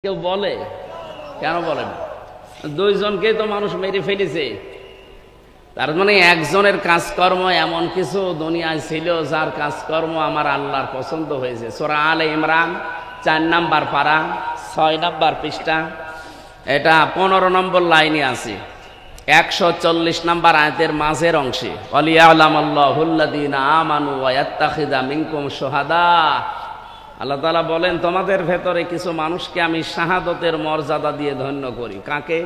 কেউ বলে? কেন বলে না? দুইজনকে তো মানুষ মেরে ফেলেছে। তার মানে একজনের কাজকর্ম এমন কিছু দুনিয়ায় ছিল যার কাজকর্ম আমার আল্লাহর পছন্দ হয়েছে। সূরা আলে ইমরান 4 নাম্বার পারা 6 নাম্বার পৃষ্ঠা, এটা 15 নম্বর লাইনে আছে, 140 নাম্বার আয়াতের মাঝের অংশে, ওয়ালিয়ালামাল্লাহুল্লাযীনা আমানু ওয়া ইয়াত্তাখিযা মিনকুম শুহাদা। আল্লাহ তাআলা বলেন, তোমাদের ভেতরে কিছু মানুষকে আমি শাহাদতের মর্যাদা দিয়ে ধন্য করি। কাকে?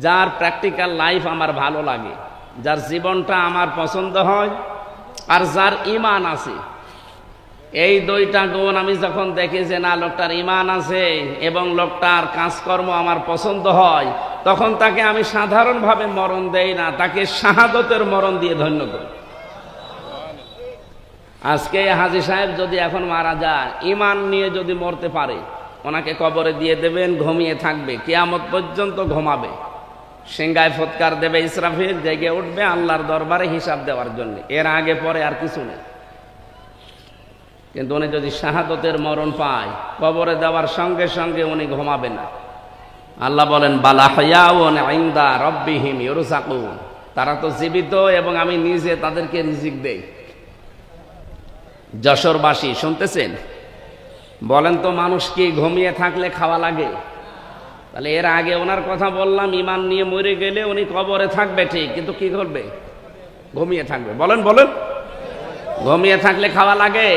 যার প্র্যাকটিক্যাল লাইফ আমার ভালো লাগে, যার জীবনটা আমার পছন্দ হয়, আর যার ঈমান আছে। এই দুইটা গুণ আমি যখন দেখি যে না, লোকটার ঈমান আছে এবং লোকটার কাজকর্ম আমার পছন্দ হয়, তখন তাকে আমি সাধারণভাবে মরণ দেই না, তাকে শাহাদতের মরণ দিয়ে ধন্য করি। আজকে হাজী সাহেব যদি এখন মারা যায়, ঈমান নিয়ে যদি মরতে পারে, ওনাকে কবরে দিয়ে দেবেন, ঘুমিয়ে থাকবে, কিয়ামত পর্যন্ত ঘুমাবে। সিংহায় ফৎকার দেবে ইসরাফিল, জেগে উঠবে আল্লাহর দরবারে হিসাব দেওয়ার জন্য। এর আগে পরে আর কিছু নেই। কিন্তু উনি যদি শাহাদতের মরণ পায়, কবরে দেওয়ার সঙ্গে সঙ্গে উনি ঘুমাবে না। আল্লাহ বলেন, বালা হায়াউন ইনদা রাব্বিহিম ইউরযাকুন, তারা তো জীবিত এবং আমি নিজে তাদেরকে রিজিক দেই। যশোরবাসী শুনতেছেন? বলেন তো, মানুষ কি ঘুমিয়ে থাকলে খাওয়া লাগে? তাহলে এর আগে ওনার কথা বললাম, ঈমান নিয়ে মরে গেলে উনি কবরে থাকবে ঠিক, কিন্তু কি করবে? ঘুমিয়ে থাকবে। বলেন বলেন, ঘুমিয়ে থাকলে খাওয়া লাগে?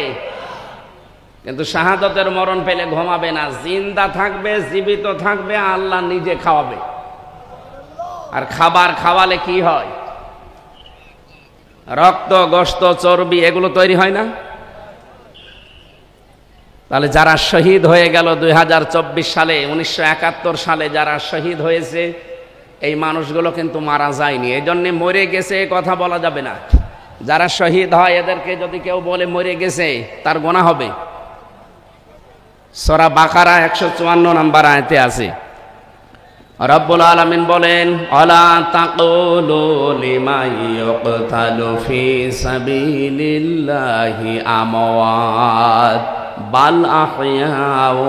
কিন্তু শাহাদতের মরণ পেলে ঘুমাবে না, জিন্দা থাকবে, জীবিত থাকবে, আল্লাহ নিজে খাওয়াবে। আর খাবার খাওয়ালে কি হয়? রক্ত, গোশত, চর্বি এগুলো তৈরি হয় না? তাহলে যারা শহীদ হয়ে গেল 2024 সালে, 1971 সালে যারা শহীদ হয়েছে, এই মানুষগুলো কিন্তু মারা যায়নি, এই জন্য মরে গেছে কথা বলা যাবে না। যারা শহীদ হয় এদেরকে যদি কেউ বলে মরে গেছে, তার গুনাহ হবে। সূরা বাকারা 154 নম্বর আয়াতে আছে, রব্বুল আলামিন বলেন, আলা তাকুলু লিমান ইউকতালু ফি সাবিলিল্লাহি আমওয়াত বাল আহইয়াউ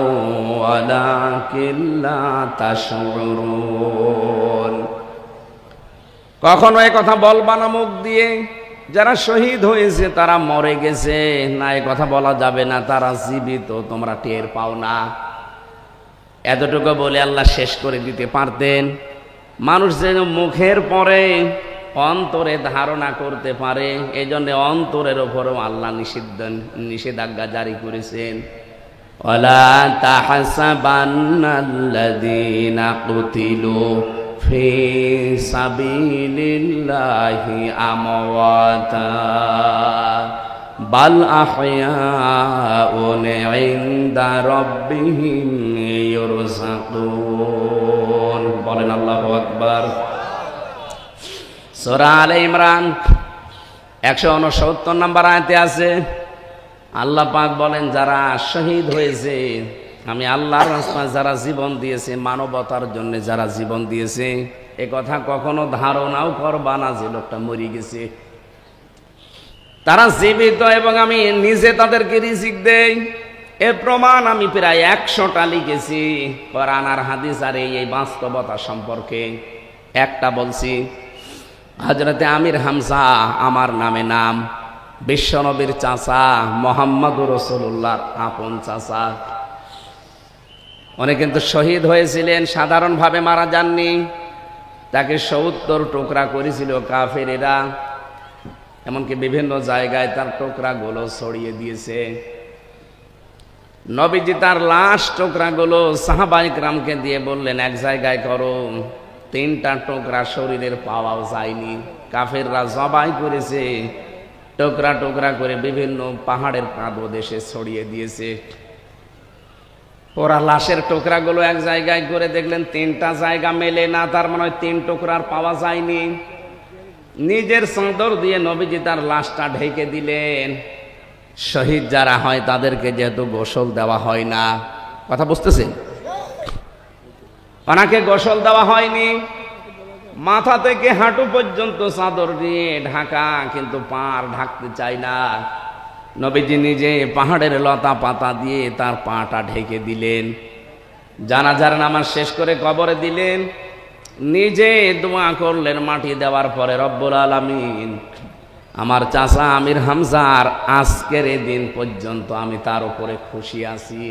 ওয়ালাকিন লা তাশউরুন। কখনো এই কথা বলবা না মুখ দিয়ে, যারা শহীদ হয়েছে তারা মরে গেছে না, এই কথা বলা যাবে না, তারা জীবিত, তোমরা টের পাও না। এতটুকু বলে আল্লাহ শেষ করে দিতে পারতেন। মানুষ যেন মুখের পরে অন্তরে ধারণা করতে পারে, এই জন্য অন্তরের ওপরও আল্লাহ নিষেধাজ্ঞা জারি করেছেন। ওয়ালা তাহসাবান্নাল্লাযীনা কুতিলু ফি সাবিলিল্লাহি আমওয়াতা বাল আহইয়াউন ইনদা রাব্বিহিম ইউরযাকুন। বলেন আল্লাহু আকবার। সূরা আলে ইমরান 169 নম্বর আয়াতে আছে, আল্লাহ পাক বলেন, যারা শহীদ হয়েছে, আমি আল্লাহর রাস্তায় যারা জীবন দিয়েছে, মানবতার জন্য যারা জীবন দিয়েছে, এ কথা কখনো ধারণাও করবা না যে লোকটা মরে গেছে। তারা জীবিত এবং আমি নিজে তাদেরকে রিজিক দেই। এর প্রমাণ আমি প্রায় 100টা লিখেছি কোরআন আর হাদিস, আর এই বাস্তবতা সম্পর্কে একটা বলছি। হযরতে আমির হামজা আমার নামে নাম, বিশ্বনবীর চাচা, মুহাম্মদুর রাসূলুল্লাহর আপন চাচা। উনি কিন্তু শহীদ হয়েছিলেন, সাধারণভাবে মারা যাননি। তাকে 70 টুকরা করেছিল কাফেরেরা, এমনকি বিভিন্ন জায়গায় তার টুকরাগুলো ছড়িয়ে দিয়েছে। নবীজি তার লাশ টুকরাগুলো সাহাবায়ে কেরামকে দিয়ে বললেন, এক জায়গায় করো। 3টা টুকরা শরীরের পাওয়াও যায়নি, কাফেররা জবাই করেছে, টুকরা টুকরা করে বিভিন্ন পাহাড়ের পাদদেশে ছড়িয়ে দিয়েছে। ওরা লাশের টুকরাগুলো এক জায়গায় করে দেখলেন 3টা জায়গা মেলে না, তার মানে 3 টুকরার পাওয়া যায়নি। নিজের চাদর দিয়ে নবীজি তার লাশটা ঢেকে দিলেন। শহীদ যারা হয় তাদেরকে যেহেতু গোসল দেওয়া হয় না, কথা বুঝতেছেন? ওনাকে গোসল দেওয়া হয়নি, মাথা থেকে হাঁটু পর্যন্ত চাদর দিয়ে ঢাকা, কিন্তু পা ঢাকতে চায় না। নবীজি নিজে পাহাড়ের লতা পাতা দিয়ে তার পাটা ঢেকে দিলেন। জানাজার নামাজ শেষ করে কবরে দিলেন, নিজে দোয়া করলেন মাটি দেওয়ার পরে, রব্বুল আলামিন আমার চাচা আমির হামজার আজকের এই দিন পর্যন্ত আমি তার উপরে খুশি আছি।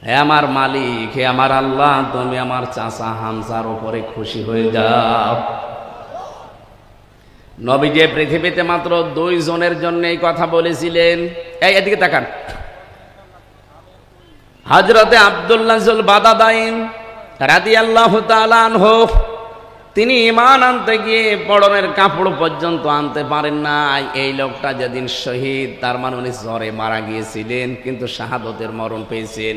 হে আমার মালিক, হে আমার আল্লাহ, তুমি আমার চাচা হামজার উপরে খুশি হয়ে যাও। নবী যে পৃথিবীতে মাত্র 2 জনের জন্য এই কথা বলেছিলেন। এই এদিকে তাকান, হযরতে আব্দুল্লাহ যুল বাদাদাইন রাদিয়াল্লাহু তাআলা আনহু, তিনি ঈমান আনতে গিয়ে পরনের কাপড় পর্যন্ত আনতে পারেন নাই। এই লোকটা যেদিন শহীদ, তার মানে উনি জ্বরে মারা গিয়েছিলেন, কিন্তু শাহাদতের মরণ পেয়েছেন।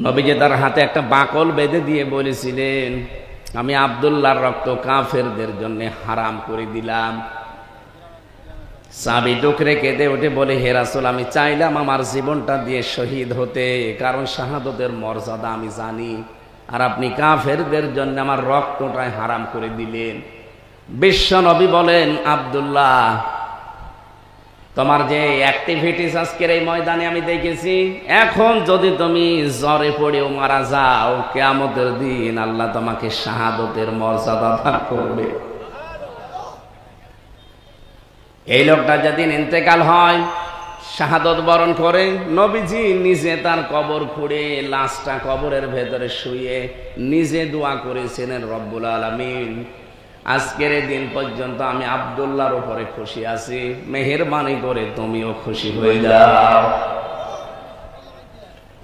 নবীজি তার হাতে একটা বাকল বেঁধে দিয়ে বলেছিলেন, আমি আব্দুল্লাহর রক্ত কাফেরদের জন্য হারাম করে দিলাম। সাহাবী ডুকরে কেঁদে উঠে বলে, হে রাসূল, আমি চাইলাম আমার জীবনটা দিয়ে শহীদ হতে, কারণ শাহাদতের মর্যাদা আমি জানি, আর আপনি কাফেরদের জন্য আমার রক্তটাই হারাম করে দিলেন। বিশ্ব নবী বলেন, আব্দুল্লাহ, তোমার যে অ্যাক্টিভিটিস আজকের এই ময়দানে আমি দেখেছি, এখন যদি তুমি জ্বরে পড়েও মারা যাও, কিয়ামতের দিন আল্লাহ তোমাকে শাহাদতের মর্যাদা দান করবে। এই লোকটা যেদিন ইন্তেকাল হয়, শাহাদত বরণ করে, নবীজি নিজে তার কবর খুঁড়ে লাশটা কবরের ভেতরে শুয়ে নিজে দোয়া করেছিলেন, রব্বুল আলামিন আজকের এই দিন পর্যন্ত আমি আব্দুল্লাহর উপরে খুশি আছি, মেহেরবানি করে তুমিও খুশি হয়ে যাও।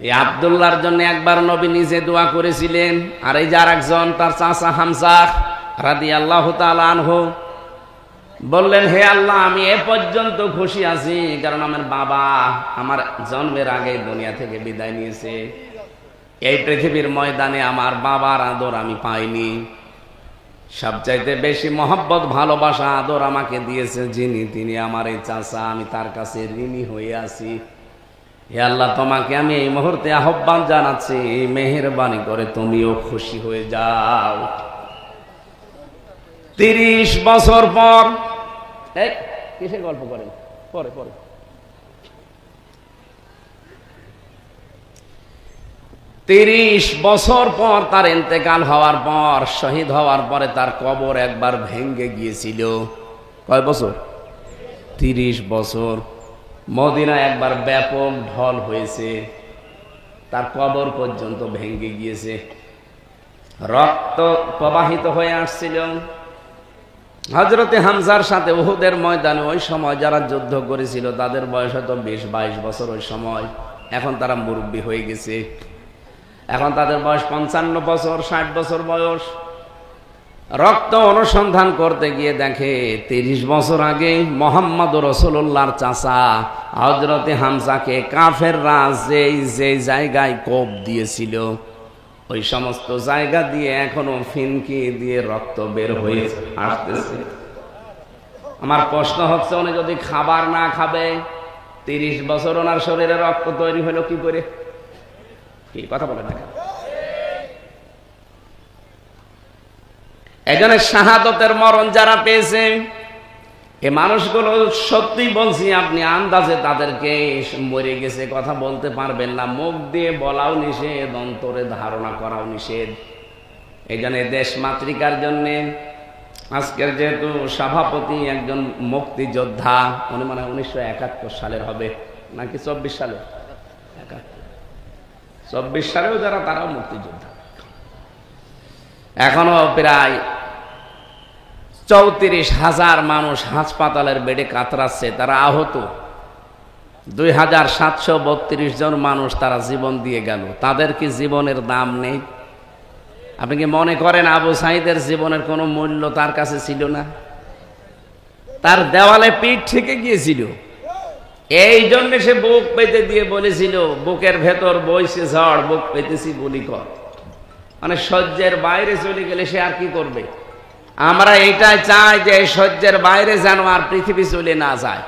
এই আব্দুল্লাহর জন্য একবার নবী নিজে দোয়া করেছিলেন, আর এই যে আরেকজন তার চাচা হামজা রাদিয়াল্লাহু তাআলা আনহু বললেন, হে আল্লাহ, আমি এ পর্যন্ত খুশি আছি কারণ আমার বাবা আমার জন্মের আগে দুনিয়া থেকে বিদায় নিয়েছে। এই পৃথিবীর ময়দানে আমার বাবার আদর আমি পাইনি। সবচাইতে বেশি মহব্বত, ভালোবাসা, আদর আমাকে দিয়েছে যিনি, তিনি আমার এই চাচা, আমি তার কাছে ঋণী হয়ে আছি। হে আল্লাহ, তোমাকে আমি এই মুহূর্তে আহ্বান জানাচ্ছি, মেহেরবানি করে তুমিও খুশি হয়ে যাও। 30 বছর পর, কিসের গল্প করেন, পরে পরে 30 বছর পর তার ইন্তেকাল হওয়ার পর, শহীদ হওয়ার পরে তার কবর একবার ভেঙে গিয়েছিল। কয় বছর? 30 বছর। মদিনা একবার ব্যাপক ঢল হয়েছে, তার কবর পর্যন্ত ভেঙে গিয়েছে, রক্ত প্রবাহিত হয়ে আসছিল। হযরতে হামজার সাথে উহুদের ময়দানে ওই সময় যারা যুদ্ধ করেছিল তাদের বয়স হয়তো 20-22 বছর ওই সময়। এখন তারা মুরব্বী হয়ে গেছে, এখন তাদের বয়স 55 বছর, 60 বছর বয়স। রক্ত অনুসন্ধান করতে গিয়ে দেখে 30 বছর আগে মুহাম্মদ রাসূলুল্লাহর চাচা হযরতে হামজাকে কাফেররা যে জায়গায় কোপ দিয়েছিল, ওই সমস্ত জায়গা দিয়ে এখনো ফিনকি দিয়ে রক্ত বের হয়ে আসতেছে। আমার প্রশ্ন হচ্ছে, উনি যদি খাবার না খাবে, 30 বছর ওনার শরীরে রক্ত তৈরি হলো কি করে? কি কথা বলে না? এখানে শাহাদতের মরণ যারা পেয়েছে, এই মানুষগুলো সত্যি বলছি, আপনি আন্দাজে তাদেরকে মরে গেছে কথা বলতে পারবেন না, মুখ দিয়ে বলাও নিষেধ, অন্তরে ধারণা করাও নিষেধ। এই জন্য দেশ মাতৃকার জন্য আজকের যেহেতু সভাপতি একজন মুক্তিযোদ্ধা, উনি মানে 1971 সালের হবে নাকি 24 সালে, 24 সালেও যারা, তারাও মুক্তিযোদ্ধা। এখনো প্রায় 34,000 মানুষ হাসপাতালের বেডে কাতরাচ্ছে, তারা আহত। 2732 জন মানুষ তারা জীবন দিয়ে গেল, তাদের কি জীবনের দাম নেই? আপনি কি মনে করেন আবু সাঈদের জীবনের কোনো মূল্য তার কাছে ছিল না? তার দেওয়ালে পিঠ থেকে গিয়েছিল, এই জন্য সে বুক পেতে দিয়ে বলেছিল, বুকের ভেতর বইছে ঝড়, বুক পেতেছি বলি কর। মানে সহ্যের বাইরে চলে গেলে সে আর কি করবে? আমরা এইটাই চাই যে সহ্যের বাইরে যেন আর পৃথিবী চলে না যায়।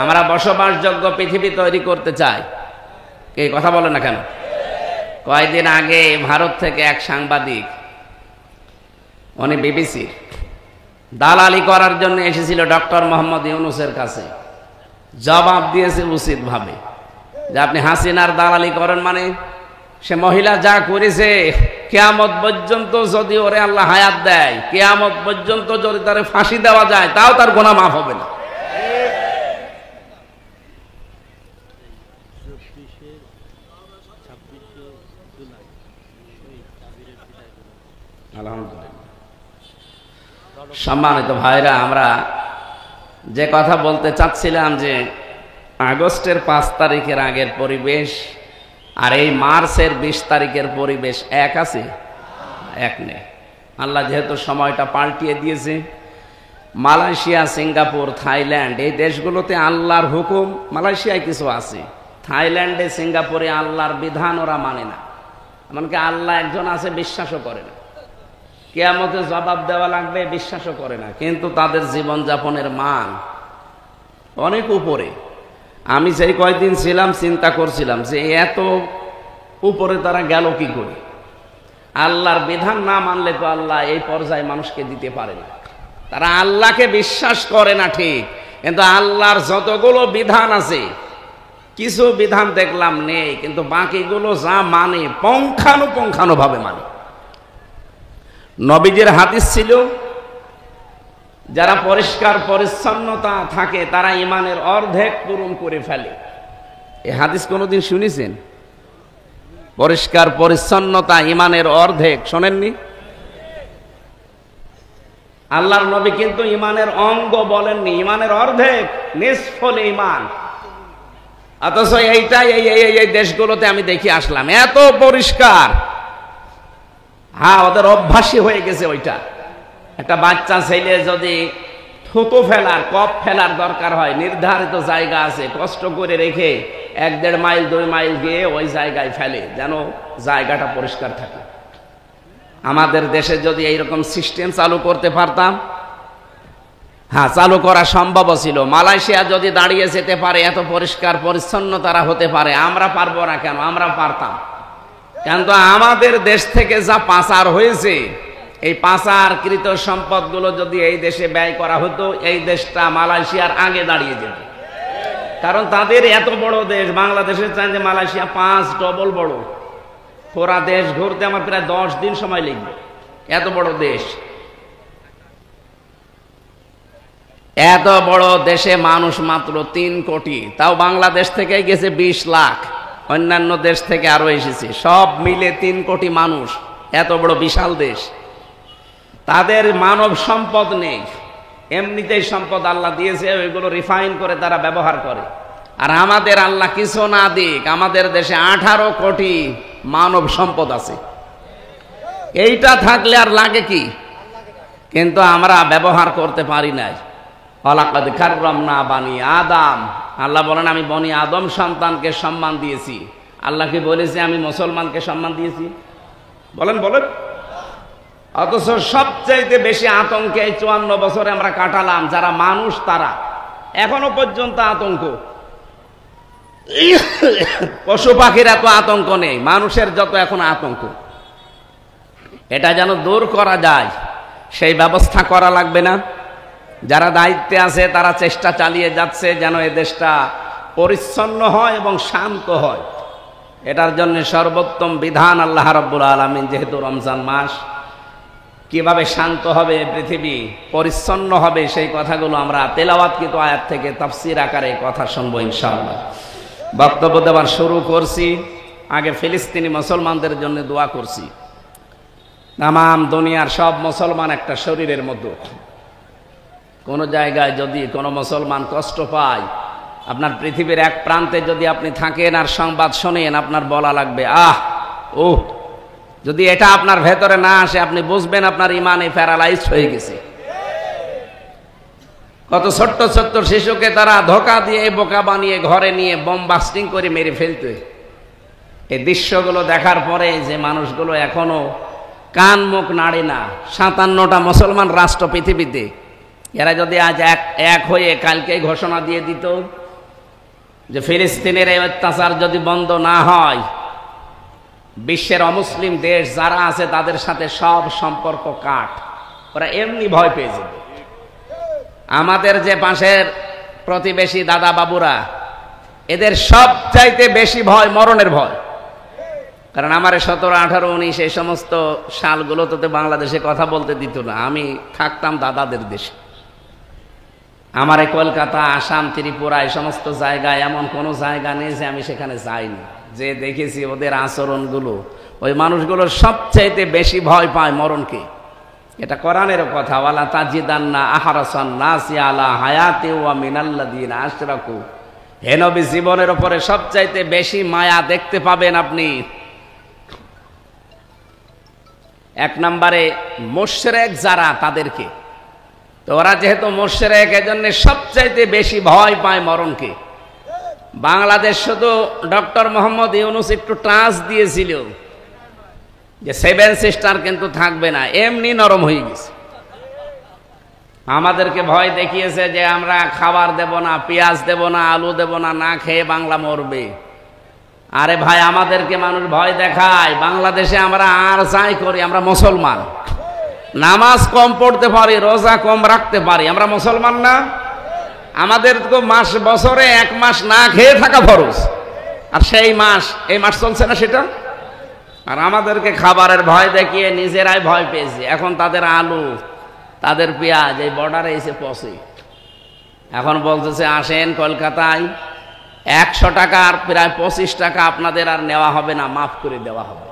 আমরা বসবাসযোগ্য পৃথিবী তৈরি করতে চাই। এই কথা বলে না কেন? কয়েকদিন আগে ভারত থেকে এক সাংবাদিক, উনি বিবিসির দালালি করার জন্য এসেছিল ডক্টর মোহাম্মদ ইউনূসের কাছে। জবাব দিয়েছে উচিত ভাবে যে আপনি হাসিনার দালালি করেন, মানে সে মহিলা যা করেছে, কিয়ামত পর্যন্ত যদি ওরে আল্লাহ হায়াত দেয়, কিয়ামত পর্যন্ত যদি তারে ফাঁসি দেওয়া যায়, তাও তার গুনাহ মাফ হবে না। আলহামদুলিল্লাহ। সম্মানিত ভাইরা, আমরা যে কথা বলতে চাচ্ছিলাম যে আগস্টের 5 তারিখের আগের পরিবেশ আর এই মার্চের 20 তারিখের পরিবেশ এক আছে? এক নেই। আল্লাহ যেহেতু সময়টা পাল্টিয়ে দিয়েছে, মালয়েশিয়া, সিঙ্গাপুর, থাইল্যান্ড এই দেশগুলোতে আল্লাহর হুকুম, মালয়েশিয়ায় কিছু আছে, থাইল্যান্ডে, সিঙ্গাপুরে আল্লাহর বিধান ওরা মানে না। এমনকি আল্লাহ একজন আছে বিশ্বাসও করে না, কিয়ামতে জবাব দেওয়া লাগবে বিশ্বাসও করে না, কিন্তু তাদের জীবনযাপনের মান অনেক উপরে। আমি সেই কয়েকদিন ছিলাম, চিন্তা করছিলাম যে এত উপরে তারা গেল কি করে। আল্লাহর বিধান না মানলে তো আল্লাহ এই পর্যায়ে মানুষকে দিতে পারে না। তারা আল্লাহকে বিশ্বাস করে না ঠিক, কিন্তু আল্লাহর যতগুলো বিধান আছে, কিছু বিধান দেখলাম নেই, কিন্তু বাকিগুলো যা মানে পুঙ্খানুপুঙ্খানুভাবে মানে। নবীজির হাদিস ছিল, যারা পরিষ্কার পরিচ্ছন্নতা থাকে তারা ইমানের অর্ধেক পূরণ করে ফেলে। এই হাদিস কোনোদিন শুনেছেন? পরিষ্কার পরিচ্ছন্নতা ইমানের অর্ধেক, শোনেননি? আল্লাহর নবী কিন্তু ইমানের অঙ্গ বলেননি, ইমানের অর্ধেক, নিসফুল ঈমান। অথচ এইটাই এই দেশগুলোতে আমি দেখি আসলাম, এত পরিষ্কার। হ্যাঁ, ওদের অভ্যাসই হয়ে গেছে ওইটা। একটা বাচ্চা ছেলে যদি থুতু ফেলার, কপ ফেলার দরকার হয়, নির্ধারিত জায়গা আছে, কষ্ট করে রেখে 1-1.5 মাইল 2 মাইল গিয়ে ওই জায়গায় ফেলে, যেন জায়গাটা পরিষ্কার থাকে। আমাদের দেশে যদি এইরকম সিস্টেম চালু করতে পারতাম, হ্যাঁ, চালু করা সম্ভব ছিল। মালয়েশিয়া যদি দাঁড়িয়ে যেতে পারে, এত পরিষ্কার পরিচ্ছন্ন তারা হতে পারে, আমরা পারবো না কেন? আমরা পারতাম। কিন্তু আমাদের দেশ থেকে যা পাচার হয়েছে, এই পাচারকৃত সম্পদগুলো যদি এই দেশে ব্যয় করা হতো, এই দেশটা মালয়েশিয়ার আগে দাঁড়িয়ে যেত। কারণ তাদের এত বড় দেশ, বাংলাদেশের চাইতে মালয়েশিয়া 5 ডবল বড়। পুরা দেশ ঘুরতে আমার প্রায় 10 দিন সময় লাগবে, এত বড় দেশ। এত বড় দেশে মানুষ মাত্র 3 কোটি, তাও বাংলাদেশ থেকে গেছে 20 লাখ, অন্যান্য দেশ থেকে আরো এসেছে, সব মিলে 3 কোটি মানুষ। এত বড় বিশাল দেশ, তাদের মানব সম্পদ নেই, এমনিতেই সম্পদ আল্লাহ দিয়েছে, ওইগুলো রিফাইন করে তারা ব্যবহার করে। আর আমাদের আল্লাহ কিছু না দিক, আমাদের দেশে 18 কোটি মানব সম্পদ আছে। এইটা থাকলে আর লাগে কি? কিন্তু আমরা ব্যবহার করতে পারি নাই। ওয়ালাকাদ কাররামনা বানি আদম, আল্লাহ বলেন আমি বনি আদম সন্তানকে সম্মান দিয়েছি। আল্লাহ কি বলেছে আমি মুসলমানকে সম্মান দিয়েছি? বলেন বলেন। অথচ সবচাইতে বেশি আতঙ্কে 54 বছরে আমরা কাটালাম, যারা মানুষ তারা এখনো পর্যন্ত আতঙ্ক। পশু পাখির এত আতঙ্ক নেই, মানুষের যত এখন আতঙ্ক। এটা যেন দূর করা যায়, সেই ব্যবস্থা করা লাগবে না? যারা দায়িত্বে আছে তারা চেষ্টা চালিয়ে যাচ্ছে যেন এ দেশটা পরিচ্ছন্ন হয় এবং শান্ত হয়। এটার জন্য সর্বোত্তম বিধান আল্লাহ রাব্বুল আলামিন, যেহেতু রমজান মাস, কিভাবে শান্ত হবে পৃথিবী, পরিচ্ছন্ন হবে, সেই কথাগুলো আমরা তেলাওয়াতকৃত আয়াত থেকে তাফসীর আকারে কথা শুনবো ইনশাআল্লাহ। বক্তব্য দেওয়ার শুরু করছি, আগে ফিলিস্তিনি মুসলমানদের জন্য দোয়া করছি। তামাম দুনিয়ার সব মুসলমান একটা শরীরের মতো। কোন জায়গায় যদি কোনো মুসলমান কষ্ট পায়, আপনার পৃথিবীর এক প্রান্তে যদি আপনি থাকেন আর সংবাদ শোনেন, আপনার বলা লাগবে আহ ও। যদি এটা আপনার ভেতরে না আসে, আপনি বুঝবেন আপনার ইমানে প্যারালাইজ হয়ে গেছে। কত ছোট্ট ছোট্ট শিশুকে তারা ধোঁকা দিয়ে বোকা বানিয়ে ঘরে নিয়ে বোম বাস্টিং করে মেরে ফেলতে। এই দৃশ্যগুলো দেখার পরে যে মানুষগুলো এখনো কান মুখ নাড়ে না, 57টা মুসলমান রাষ্ট্র পৃথিবীতে, এরা যদি আজ এক হয়ে কালকে ঘোষণা দিয়ে দিত যে ফিলিস্তিনের এই অত্যাচার যদি বন্ধ না হয়, বিশ্বের অমুসলিম দেশ যারা আছে তাদের সাথে সব সম্পর্ক কাট, ওরা এমনি ভয় পেয়ে যেত। আমাদের যে পাশের প্রতিবেশী দাদা বাবুরা, এদের সব চাইতে বেশি ভয় মরণের ভয়। কারণ আমার 17, 18, 19 এই সমস্ত সালগুলোতে বাংলাদেশে কথা বলতে দিত না। আমি থাকতাম দাদাদের দেশে। আমার কলকাতা, আসাম, ত্রিপুরা এই সমস্ত জায়গায় এমন কোনো জায়গা নেই যে আমি সেখানে যাইনি, যে দেখেছি ওদের আচরণগুলো। ওই মানুষগুলো সবচাইতে বেশি ভয় পায় মরণকে। এটা কোরআনেরও কথা, ওয়ালা তাজিদান্না আহরাসান নাসি আলা হায়াতি ওয়া মিনাল্লাযিনা আশরাকু। হে নবী, জীবনের উপরে সবচাইতে বেশি মায়া দেখতে পাবেন আপনি 1 নম্বরে মুশরিক যারা, তাদেরকে। তো ওরা যেহেতু মুশরিক, এজন্য সবচাইতে বেশি ভয় পায় মরণকে। বাংলাদেশ শুধু ডক্টর মোহাম্মদ ইউনূস একটু টাচ দিয়েছিল যে 7 সিস্টার কিন্তু থাকবে না, এমনি নরম হয়ে গেছে। আমাদেরকে ভয় দেখিয়েছে যে আমরা খাবার দেব না, পেঁয়াজ দেব না, আলু দেব না, না খেয়ে বাংলা মরবে। আরে ভাই, আমাদেরকে মানুষ ভয় দেখায়। বাংলাদেশে আমরা আর যাই করি, আমরা মুসলমান। নামাজ কম পড়তে পারি, রোজা কম রাখতে পারি, আমরা মুসলমান না? আমাদের তো বছরে 1 মাস না খেয়ে থাকা ফরজ, আর সেই মাস, এই মাস চলছে না সেটা। আর আমাদেরকে খাবারের ভয় দেখিয়ে নিজেরাই ভয় পেয়েছি। এখন তাদের আলু, তাদের পেঁয়াজ এই বর্ডারে এসে পৌঁছে। এখন বলতেছে আসেন কলকাতায়, 100 টাকার প্রায় 25 টাকা আপনাদের আর নেওয়া হবে না, মাফ করে দেওয়া হবে।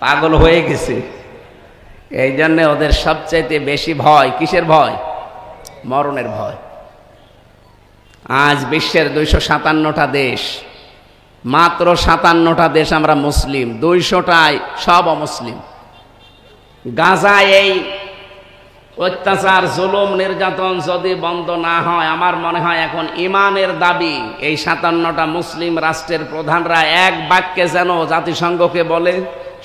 পাগল হয়ে গেছে। এই জন্য ওদের সবচাইতে বেশি ভয় কিসের ভয়? মরণের ভয়। আজ বিশ্বের 257টা দেশ, মাত্র 57টা দেশ আমরা মুসলিম, 200টায় সব অমুসলিম। গাজায় এই অত্যাচার, জুলুম, নির্যাতন যদি বন্ধ না হয়, আমার মনে হয় এখন ইমানের দাবি এই 57টা মুসলিম রাষ্ট্রের প্রধানরা এক বাক্যে যেন জাতিসংঘকে বলে,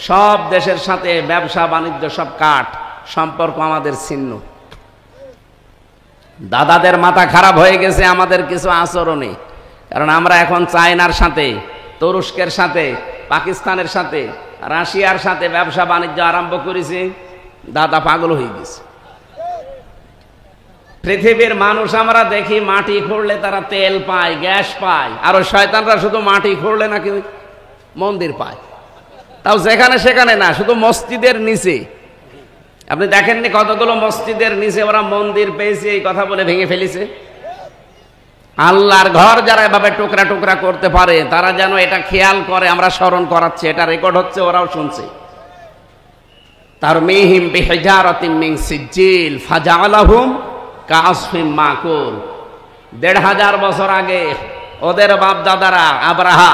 সব দেশের সাথে ব্যবসা বাণিজ্য সব কাট, সম্পর্ক আমাদের ছিন্ন। দাদাদের মাথা খারাপ হয়ে গেছে আমাদের কিছু আচরণে। কারণ আমরা এখন চায়নার সাথে, তুরস্কের সাথে, পাকিস্তানের সাথে, রাশিয়ার সাথে ব্যবসা বাণিজ্য আরম্ভ করেছি। দাদা পাগল হয়ে গেছে। পৃথিবীর মানুষ আমরা দেখি মাটি খুঁড়লে তারা তেল পায়, গ্যাস পায়, আর ওই শয়তানরা শুধু মাটি খুঁড়লে নাকি মন্দির পায়, তাও যেখানে সেখানে না, শুধু মসজিদের নিচে। আপনি দেখেননি কতগুলো মসজিদের নিচে ওরা মন্দির পেয়েছে, এই কথা বলে ভেঙে ফেলেছে। আল্লাহর ঘর যারা এভাবে টুকরা টুকরা করতে পারে, তারা যেন এটা খেয়াল করে। আমরা স্মরণ করাচ্ছি, এটা রেকর্ড হচ্ছে, ওরাও শুনছে। তারমিহিম বিহিজারাতিন মিন সিজ্জিল ফাজআলাহুম কাআসফিম মাকুল। 1500 বছর আগে ওদের বাপ দাদারা আব্রাহা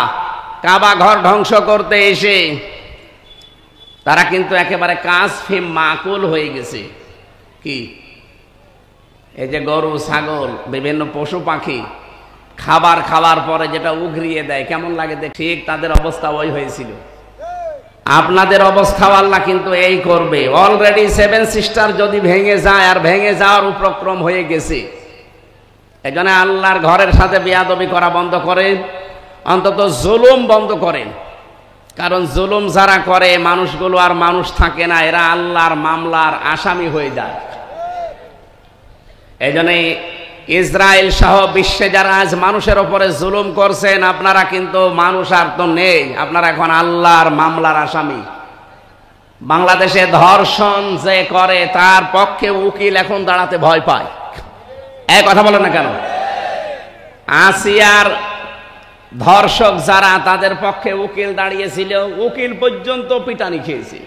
কাবা ঘর ধ্বংস করতে এসে তারা কিন্তু একেবারে কাসফিম মাকুল হয়ে গেছে। কি? এই যে গরু, ছাগল, বিভিন্ন পশু পাখি খাবার খাওয়ার পরে যেটা উগরিয়ে দেয়, কেমন লাগে দেখ, ঠিক তাদের অবস্থা ওই হয়েছিল। আপনাদের অবস্থাও আল্লাহ কিন্তু এই করবে। অলরেডি 7 সিস্টার যদি ভেঙে যায়, আর ভেঙে যাওয়ার উপক্রম হয়ে গেছে, এই জন্য আল্লাহর ঘরের সাথে বেয়াদবি করা বন্ধ করেন, অন্তত জুলুম বন্ধ করেন। কারণ জুলুম যারা করে, মানুষগুলো আর মানুষ থাকে না, এরা আল্লাহর মামলার আসামি হয়ে যায়। এই জন্য ইসরায়েল সহ বিশ্বে যারা আজ মানুষের ওপরে জুলুম করছেন, আপনারা কিন্তু মানুষ আর তো নেই, আপনারা এখন আল্লাহর মামলার আসামি। বাংলাদেশে ধর্ষণ যে করে, তার পক্ষে উকিল এখন দাঁড়াতে ভয় পায়। এই কথা বলেন না কেন? আসিয়ার ধর্ষক যারা, তাদের পক্ষে উকিল দাঁড়িয়েছিল, উকিল পর্যন্ত পিটানি খেয়েছে।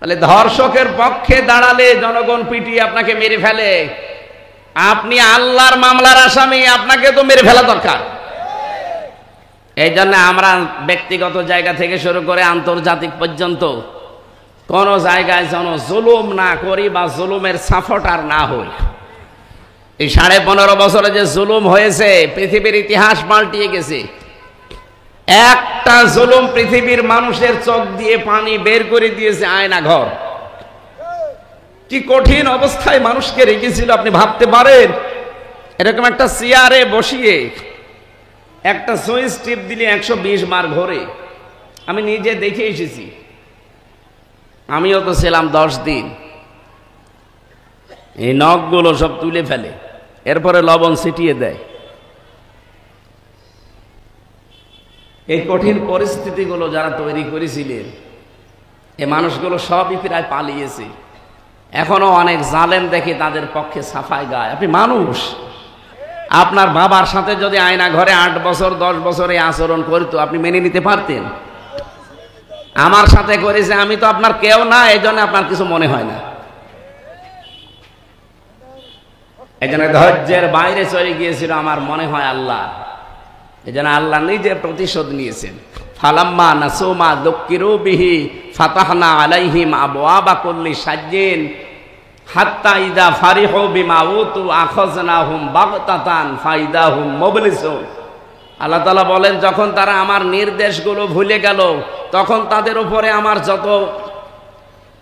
তাহলে ধর্ষকের পক্ষে দাঁড়ালে জনগণ পিটিয়ে আপনাকে মেরে ফেলে, আপনি আল্লাহর মামলার আসামি, আপনাকে তো মেরে ফেলা দরকার। এই জন্য আমরা ব্যক্তিগত জায়গা থেকে শুরু করে আন্তর্জাতিক পর্যন্ত কোন জায়গায় যেন জুলুম না করি, বা জুলুমের সাফট আর না হই। এই 15.5 বছরে যে জুলুম হয়েছে, পৃথিবীর ইতিহাস পাল্টিয়ে গেছে। একটা জুলুম পৃথিবীর মানুষের চোখ দিয়ে পানি বের করে দিয়েছে আয়না ঘর। কি কঠিন অবস্থায় মানুষকে রেখেছিল আপনি ভাবতে পারেন? এরকম একটা চেয়ারে বসিয়ে একটা সুইচ টিপ দিলে 120 বার ঘোরে। আমি নিজে দেখে এসেছি, আমিও তো ছিলাম 10 দিন। এই নখগুলো সব তুলে ফেলে, এরপরে লবণ ছিটিয়ে দেয়। এই কঠিন পরিস্থিতিগুলো যারা তৈরি করেছিলেন এই মানুষগুলো সবই প্রায় পালিয়েছে। এখনো অনেক জালেম দেখি তাদের পক্ষে সাফাই গায়। আপনি মানুষ, আপনার বাবার সাথে যদি আয়না ঘরে 8 বছর 10 বছর এই আচরণ করতো আপনি মেনে নিতে পারতেন? আমার সাথে করেছে, আমি তো আপনার কেউ না, এই জন্য আপনার কিছু মনে হয় না। এই জন্য ধৈর্যের বাইরে চলে গিয়েছিল আমার মনে হয় আল্লাহ। এই জন্য আল্লাহ নিজে প্রতিশোধ নিয়েছেন। ফালাম্মা নাসুমা যুক্কিরু বিহি ফাতাহনা আলাইহিম আবওয়াবা কুল্লি শাজ্জিন হাত্তা ইযা ফারিহু বিমা উতু আখাযনাহুম বাগতাতান ফাইদাহুম মুবলিসুন। আল্লাহ তাআলা বলেন, যখন তারা আমার নির্দেশগুলো ভুলে গেল তখন তাদের উপরে আমার যত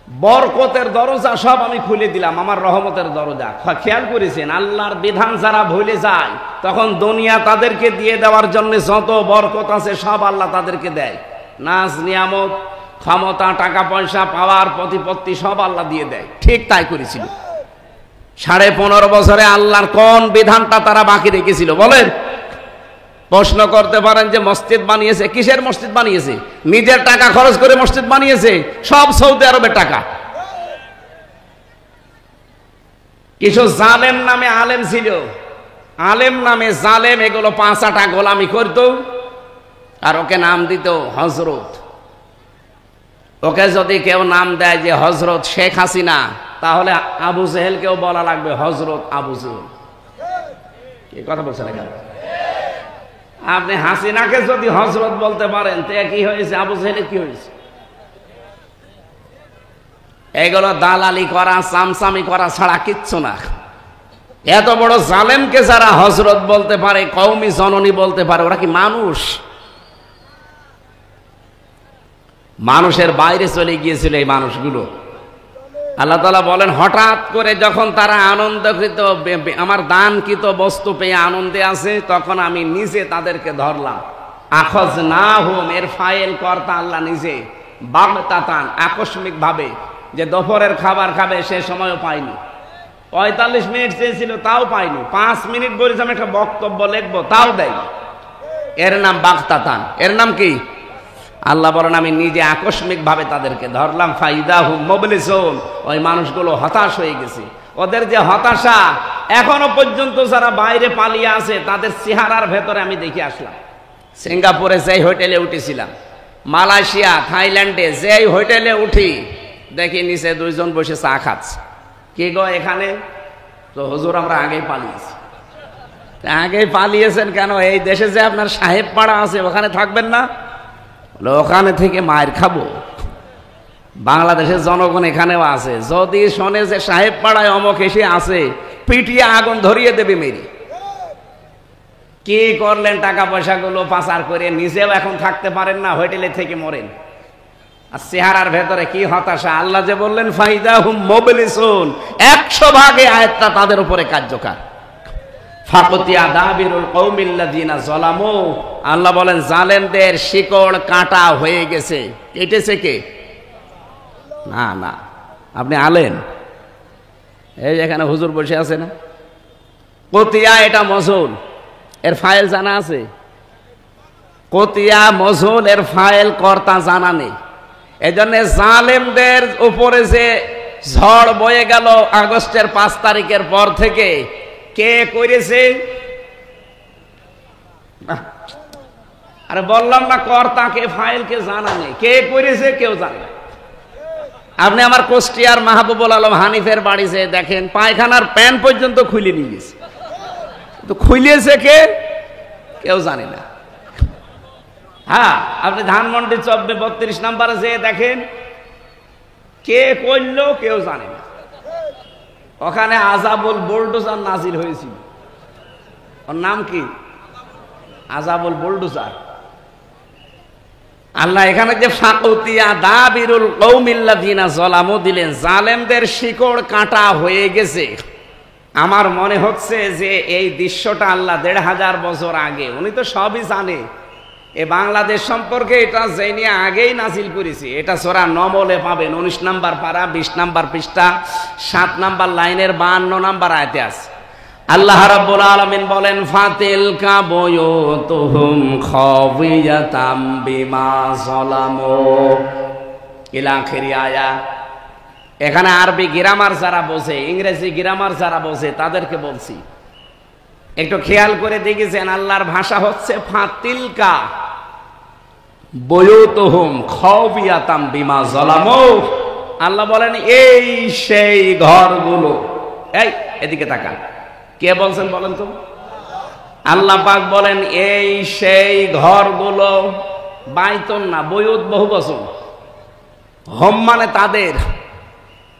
বরকতের দরজা সব আমি খুলে দিলাম, আমার রহমতের দরজা। খেয়াল করেছেন, আল্লাহর বিধান যারা ভুলে যায় তখন দুনিয়া তাদেরকে দিয়ে দেওয়ার জন্য যত বরকত আছে সব আল্লাহ তাদেরকে দেয়। নাজ নিয়ামত, ক্ষমতা, টাকা পয়সা, পাওয়ার, প্রতিপত্তি সব আল্লাহ দিয়ে দেয়। ঠিক তাই করেছিল। 15.5 বছরে আল্লাহর কোন বিধানটা তারা বাকি রেখেছিল বলেন? প্রশ্ন করতে পারেন যে মসজিদ বানিয়েছে, কিসের মসজিদ বানিয়েছে? নিজের টাকা খরচ করে মসজিদ বানিয়েছে, সব সৌদি আরবের টাকা। কিছু জালেম নামে আলেম ছিল, আলেম নামে জালেম, এগুলো 5 আটা গোলামি করত আর ওকে নাম দিত হজরত। ওকে যদি কেউ নাম দেয় যে হজরত শেখ হাসিনা, তাহলে আবু জেহেলকেও বলা লাগবে হজরত আবু জেহেল। কি কথা বলছেন এখানে? আপনি হাসিনাকে যদি হজরত বলতে পারেন তো কি হয়েছে, আবু জেহেলের কি হয়েছে? এগুলো দালালি করা, চামচামি করা ছাড়া কিচ্ছু না। এত বড় জালেমকে যারা হজরত বলতে পারে, কওমি জননী বলতে পারে, ওরা কি মানুষ? মানুষের বাইরে চলে গিয়েছিল এই মানুষগুলো। আল্লাহ তাআলা বলেন, হঠাৎ করে যখন তারা আনন্দকৃত, আমার দানকৃত বস্তু পেয়ে আনন্দে আছে, তখন আমি নিজে তাদেরকে ধরলাম। আখাযনাহুম, এর ফাইল কর্তা আল্লাহ নিজে। বাগতাতান, আকস্মিক ভাবে, যে দুপুরের খাবার খাবে সে সময়ও পাইনি। 45 মিনিট চেয়েছিল তাও পাইনি। 5 মিনিট বলেছিলাম একটা বক্তব্য লিখবো, তাও দেয়নি। এর নাম বাগতাতান। এর নাম কি? আল্লাহ বলেন, আমি নিজে আকস্মিক ভাবে তাদেরকে ধরলাম। ফাইদাহুম মুবলিসুন, ওই মানুষগুলো হতাশ হয়ে গেছে। ওদের যে হতাশা, এখনো পর্যন্ত যারা বাইরে পালিয়ে আছে তাদের চেহারার ভেতরে আমি দেখে আসলাম। সিঙ্গাপুরে যেই হোটেলে উঠেছিলাম, মালয়েশিয়া, থাইল্যান্ডে যেই হোটেলে উঠি, দেখি নিচে 2 জন বসে চা খাচ্ছে। কি গো এখানে? তো হুজুর আমরা আগেই পালিয়েছি। আগেই পালিয়েছেন কেন? এই দেশে যে আপনার সাহেব পাড়া আছে ওখানে থাকবেন না? ওখানে থেকে মায়ের খাবো। বাংলাদেশের জনগণ এখানেও আছে, যদি শোনে যে সাহেব পাড়ায় অমক এসে আছে, পিটিয়ে আগুন ধরিয়ে দেবে মেরি। কি করলেন? টাকা পয়সাগুলো পাচার করে নিজেও এখন থাকতে পারেন না, হোটেলে থেকে মরেন। আর চেহারার ভেতরে কি হতাশা! আল্লাহ যে বললেন ফাইদাহুম মুবলিসুন, 100 ভাগে আয়াতটা তাদের উপরে কার্যকর। ফাকুতিয়া দাবিরুল কওমিল্লাযিনা যালামু, আল্লাহ বলেন জালেমদের শিকড় কাটা হয়ে গেছে। কেটেছে কে? না না, আপনি আলেন। এই এখানে হুজুর বসে আছে না? কতিয়া, এটা মজুল, এর ফাইল জানা আছে? কতিয়া মজুল, এর ফাইল কর্তা জানা নেই। এই জন্য জালেমদের উপরে যে ঝড় বয়ে গেল আগস্টের 5 তারিখের পর থেকে, কে করেছে? আরে বললাম না, কর্তাকে ফাইলকে জানা নেই, কে করেছে কেউ জানে না। আপনি আমার কুষ্টিয়ার মাহবুবুল আলম হানিফের বাড়ি যেয়ে দেখেন, পায়খানার প্যান পর্যন্ত খুলে নিয়ে গেছে। তো খুলিয়েছে কে? কেউ জানে না। হ্যাঁ, আপনি ধানমন্ডি 32 নম্বরে যেয়ে দেখেন, কে করলো কেউ জানে না। ওখানে আযাবুল বুলডোজার নাজিল হয়েছিল। ওর নাম কি? আযাবুল বুলডোজার। আল্লাহ এখানে যে ফাকুতিয়া দাবিরুল কওমিল্লাযিনা যালামু দিলেন, জালেমদের শিকড় কাটা হয়ে গেছে। আমার মনে হচ্ছে যে এই দৃশ্যটা আল্লাহ 1500 বছর আগে, উনি তো সবই জানে। এ বাংলাদেশ সম্পর্কে এটা জেনে আগেই নাজিল করেছি। এটা সূরা নমলে পাবেন, 19 নম্বর পারা, 20 নম্বর পৃষ্ঠা, 7 নম্বর লাইনের 52 নম্বর আয়াতে আছে। আল্লাহ রাব্বুল আলামিন বলেন ফাতিলকা বুয়ুতুহুম খাওয়িয়াতাম বিমা যালামু ইলা আখিরি আয়া। এখানে আরবি গ্রামার যারা বোঝে, ইংরেজি গ্রামার যারা বোঝে তাদেরকে বলছি, একটু খেয়াল করে দেখেছেন আল্লাহর ভাষা হচ্ছে ফাতিলকা বুয়ুতুহুম খাওয়িয়াতাম বিমা যালামু। আল্লাহ বলেন এই সেই ঘরগুলো, এই এদিকে তাকান, কে বলছেন বলেন তো? আল্লাহ পাক বলেন এই সেই ঘরগুলো, বাইতুন না, বুয়ুত বহু বচন, হোম মানে তাদের,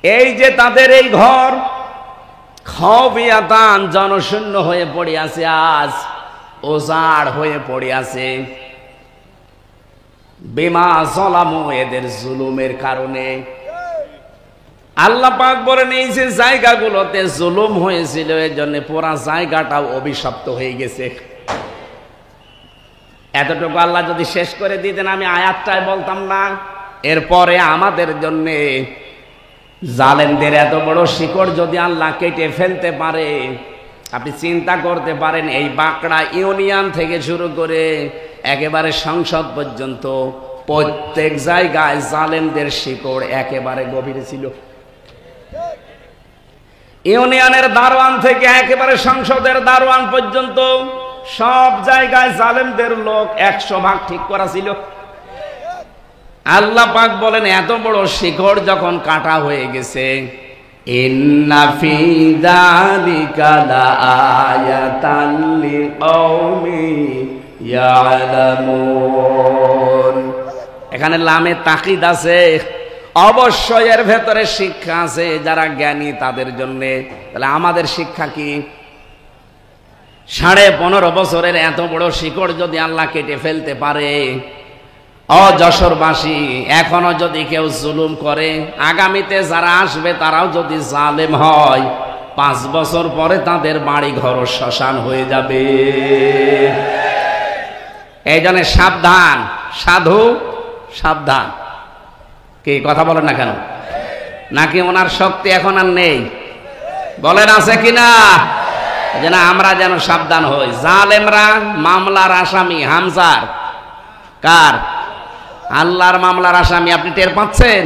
এই যে তাদের এই ঘর, খাওয়িয়াতান জনশূন্য হয়ে পড়ে আছে, আজ ওজাড় হয়ে পড়ে আছে, বিমা যালামু এদের জুলুমের কারণে। আল্লাহ পাক বলেন এই যে জায়গাগুলোতে জুলুম হয়েছিল এর জন্য পুরা জায়গাটাও অভিশপ্ত হয়ে গেছে। এতটুকু আল্লাহ যদি শেষ করে দিতেন আমি আয়াতটাই বলতাম না। এরপরে আমাদের জন্য জালেমদের এত বড় শিকড় যদি আল্লাহ কেটে ফেলতে পারে, আপনি চিন্তা করতে পারেন এই বাঁকড়া ইউনিয়ন থেকে শুরু করে একেবারে সংসদ পর্যন্ত প্রত্যেক জায়গায় জালেমদের শিকড় একেবারে গভীরে ছিল। ইউনিয়নের দারোয়ান থেকে একেবারে সংসদের দারোয়ান পর্যন্ত সব জায়গায় জালেমদের লোক 100% ঠিক করা ছিল। আল্লাহ পাক বলেন এত বড় শিকড় যখন কাটা হয়ে গেছে, ইন্না ফি যালিকা লাআয়াতান লিকওমি ইয়ালামুন। এখানে লামে তাকিদ আছে, অবশ্যই এর ভেতরে শিক্ষা আছে যারা জ্ঞানী তাদের জন্য। তাহলে আমাদের শিক্ষা কি? 15.5 বছরের এত বড় শিকড় যদি আল্লাহ কেটে ফেলতে পারে, যশোরবাসী এখনো যদি কেউ জুলুম করে, আগামীতে যারা আসবে তারাও যদি জালেম হয়, 5 বছর পরে তাদের বাড়ি ঘর শ্মশান হয়ে যাবে। এই জন্য সাবধান, সাধু সাবধান। কি কথা বলেন না কেন? নাকি ওনার শক্তি এখন আর নেই? বলেন আছে কিনা? যেন আমরা যেন সাবধান হই। জালেমরা মামলার আসামি, হামজার কার? আল্লাহর মামলার আসামি। আপনি টের পাচ্ছেন?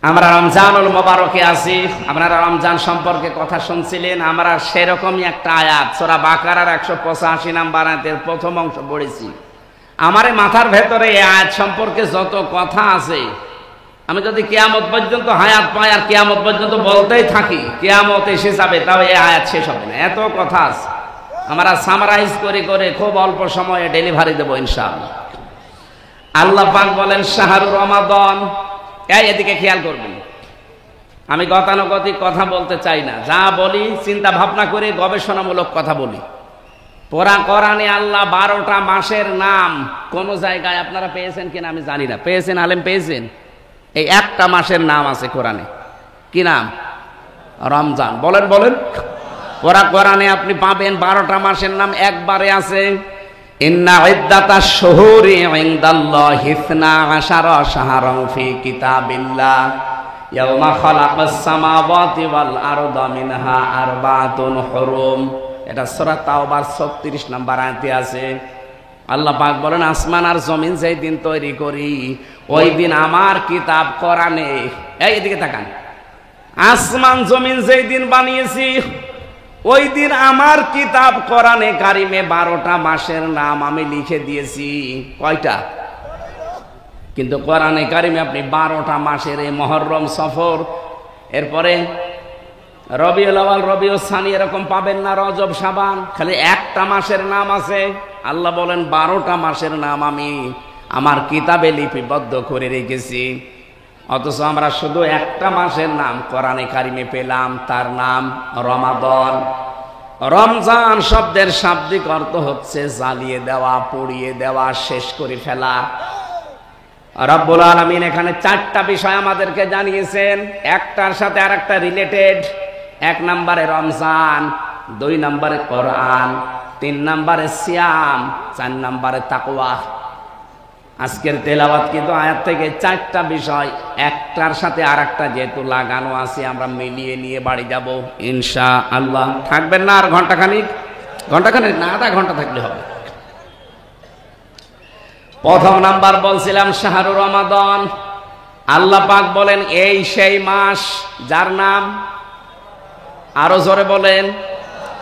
আমরা রমজানুল মোবারকে আছি, আপনারা রমজান সম্পর্কে কথা শুনছিলেন। আমরা সেরকমই একটা আয়াত সূরা বাকারার 185 নম্বর আয়াতের প্রথম অংশ পড়েছি। আমার মাথার ভেতরে এই আয়াত সম্পর্কে যত কথা আছে, আমি যদি কিয়ামত পর্যন্ত হায়াত পাই আর কিয়ামত পর্যন্ত বলতেই থাকি, কিয়ামত এসে যাবে, তাও এই আয়াত শেষ হবে না, এত কথা আছে। আমরা সামারাইজ করে করে খুব অল্প সময়ে ডেলিভারি দেবো ইনশাআল্লাহ। আল্লাহ পাক বলেন শাহরু রমাদান। এদিকে খেয়াল করবেন, আমি গতানুগতিক কথা বলতে চাই না, যা বলি চিন্তা ভাবনা করে গবেষণামূলক কথা বলি। পুরা কোরআনে আল্লাহ 12টা মাসের নাম কোন জায়গায় আপনারা পেয়েছেন কিনা আমি জানি না, পেয়েছেন আলেম পেয়েছেন? এই একটা মাসের নাম আছে কোরআনে, কি নাম? রমজান। বলেন বলেন। পুরা কোরআনে আপনি পাবেন 12টা মাসের নাম একবারে আছে। ইন্না ইদ্দাতাশ শুহুরি ইনদাল্লাহি 12 শাহরান ফি কিতাবিল্লাহ ইয়াওমা খালাকাস সামাওয়াতি ওয়াল আরদা মিনহা আরবাতুন হুরুম। এটা সূরা তাওবার 36 নম্বর আয়াতে আছে। আল্লাহ পাক বলেন আসমান আর জমিন যেই দিন তৈরি করি, ওই দিন আমার কিতাব কোরআনে, এদিকে তাকান, আসমান জমিন যেই দিন বানিয়েছি ওই দিন আমার কিতাব কোরআনে কারিমে 12টা মাসের নাম আমি লিখে দিয়েছি। কয়টা? কিন্তু কোরআনে কারিমে আপনি 12টা মাসের, এই মুহররম, সফর, এরপরে রবিউল আউয়াল, রবিউল সানি এরকম পাবেন না, রজব, শাবান, খালি একটা মাসের নাম আছে। আল্লাহ বলেন 12টা মাসের নাম আমি আমার কিতাবে লিপিবদ্ধ করে রেখেছি। অথচ আমরা শুধু একটা মাসের নাম কোরআনে কারিমে পেলাম, তার নাম রমাদান। রমজান শব্দের শাব্দিক অর্থ হচ্ছে জ্বালিয়ে দেওয়া, পুড়িয়ে দেওয়া, শেষ করে ফেলা। রব্বুল আলামিন এখানে 4টা বিষয় আমাদেরকে জানিয়েছেন, একটার সাথে আরেকটা রিলেটেড। 1 নম্বরে রমজান, 2 নম্বরে কোরআন, 3 নম্বরে সিয়াম, 4 নম্বরে তাকওয়া। আজকের তেলাওয়াত কিন্তু আয়াত থেকে 4টা বিষয় একটার সাথে আরেকটা যেহেতু লাগানো আছে আমরা মিলিয়ে নিয়ে বাড়ি যাব ইনশাআল্লাহ। থাকবেন না আর ঘন্টাখানিক না, আধা ঘন্টা থাকলে হবে। প্রথম নাম্বার বলছিলাম শাহরুর রমাদান। আল্লাহ পাক বলেন এই সেই মাস যার নাম, আরো জোরে বলেন,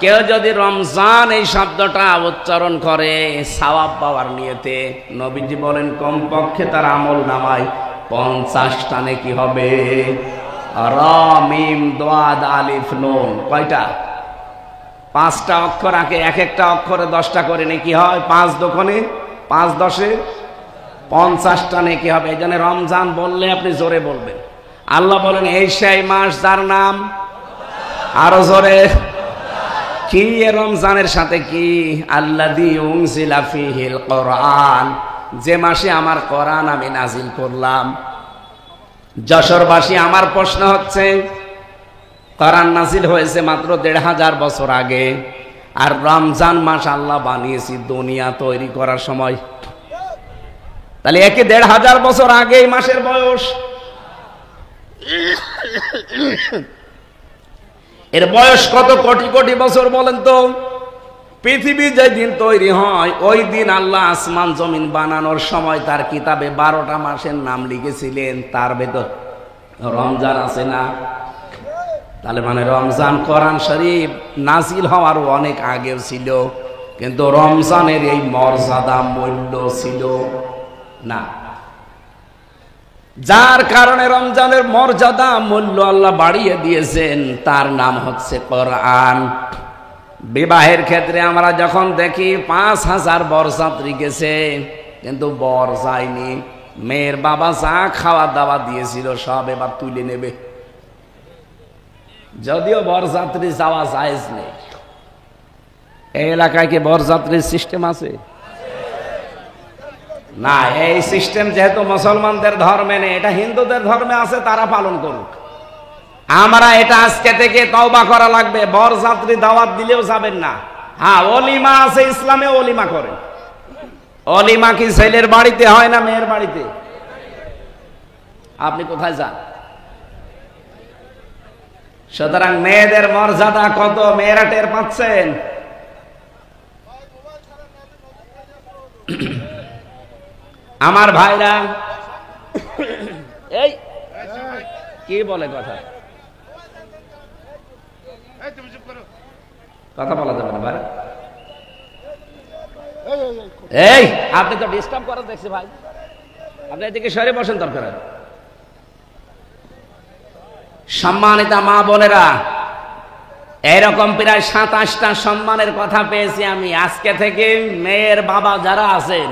কেউ যদি রমজান এই শব্দটা উচ্চারণ করে সওয়াব পাওয়ার নিয়তে, নবীজি বলেন কমপক্ষে তার আমল নামায় 50টা নেকি হবে। র মিম দাদ আলিফ নুন কয়টা? 5টা অক্ষর আগে, এক একটা অক্ষরে 10টা করে নেকি হয়। 5 দোকানে 5 10-এ 50টা নেকি হবে। এই জন্য রমজান বললে আপনি জোরে বলবেন। আল্লাহ বলেন এই সেই মাস যার নাম, আরো জোরে, কি রমজানের সাথে কি? আল্লাযী উনজিলা ফীহিল কোরআন, যে মাসে আমার কোরআন আমি নাজিল করলাম। যশোরবাসী, আমার প্রশ্ন হচ্ছে কোরআন নাজিল হয়েছে মাত্র 1500 বছর আগে, আর রমজান মাস আল্লাহ বানিয়েছি দুনিয়া তৈরি করার সময়। তাহলে একে 1500 বছর আগে এই মাসের বয়স। এর বয়স কত কোটি কোটি বছর বলেন তো? পৃথিবী যেদিন তৈরি হয় ওই দিন আল্লাহ আসমান জমিন বানানোর সময় তার কিতাবে 12টা মাসের নাম লিখেছিলেন, তার ভেতর রমজান আছে না? তাহলে মানে রমজান কোরআন শরীফ নাজিল হওয়ারও অনেক আগেও ছিল, কিন্তু রমজানের এই মর্যাদা মূল্য ছিল না। যার কারণে রমজানের মর্যাদা মূল্য আল্লাহ বাড়িয়ে দিয়েছেন, তার নাম হচ্ছে কোরআন। বিবাহের ক্ষেত্রে আমরা যখন দেখি 5000 বরযাত্রী গেছে, কিন্তু বর যায়নি। মেয়ের বাবা যা খাওয়া দাওয়া দিয়েছিল সব এবার তুলে নেবে, যদিও বরযাত্রী যাওয়া জায়েজ নেই। এই এলাকায় কি বরযাত্রীর সিস্টেম আছে? না, এই সিস্টেম যেহেতু মুসলমানদের ধর্মে নেই, এটা হিন্দুদের ধর্মে আছে, তারা পালন করুক। আমরা এটা আজকে থেকে তওবা করা লাগবে। বরযাত্রী দাওয়াত দিলেও যাবেন না। হ্যাঁ, অলিমা আছে, ইসলামে অলিমা করে। অলিমা কি ছেলের বাড়িতে হয় না মেয়ের বাড়িতে? আপনি কোথায় যান? সুতরাং মেয়েদের মর্যাদা কত মেয়েরা টের পাচ্ছেন? আমার ভাইরা, এই কি বলে কথা কথা বলা যাবে না ভাই। এই আপনি তো ডিস্টার্ব করেন দেখছি ভাই, আপনি এদিকে সরে বসেন দরকার। সম্মানিতা মা বোনেরা, এরকম প্রায় 27টা সম্মানের কথা পেয়েছি আমি। আজকে থেকে মেয়ের বাবা যারা আছেন,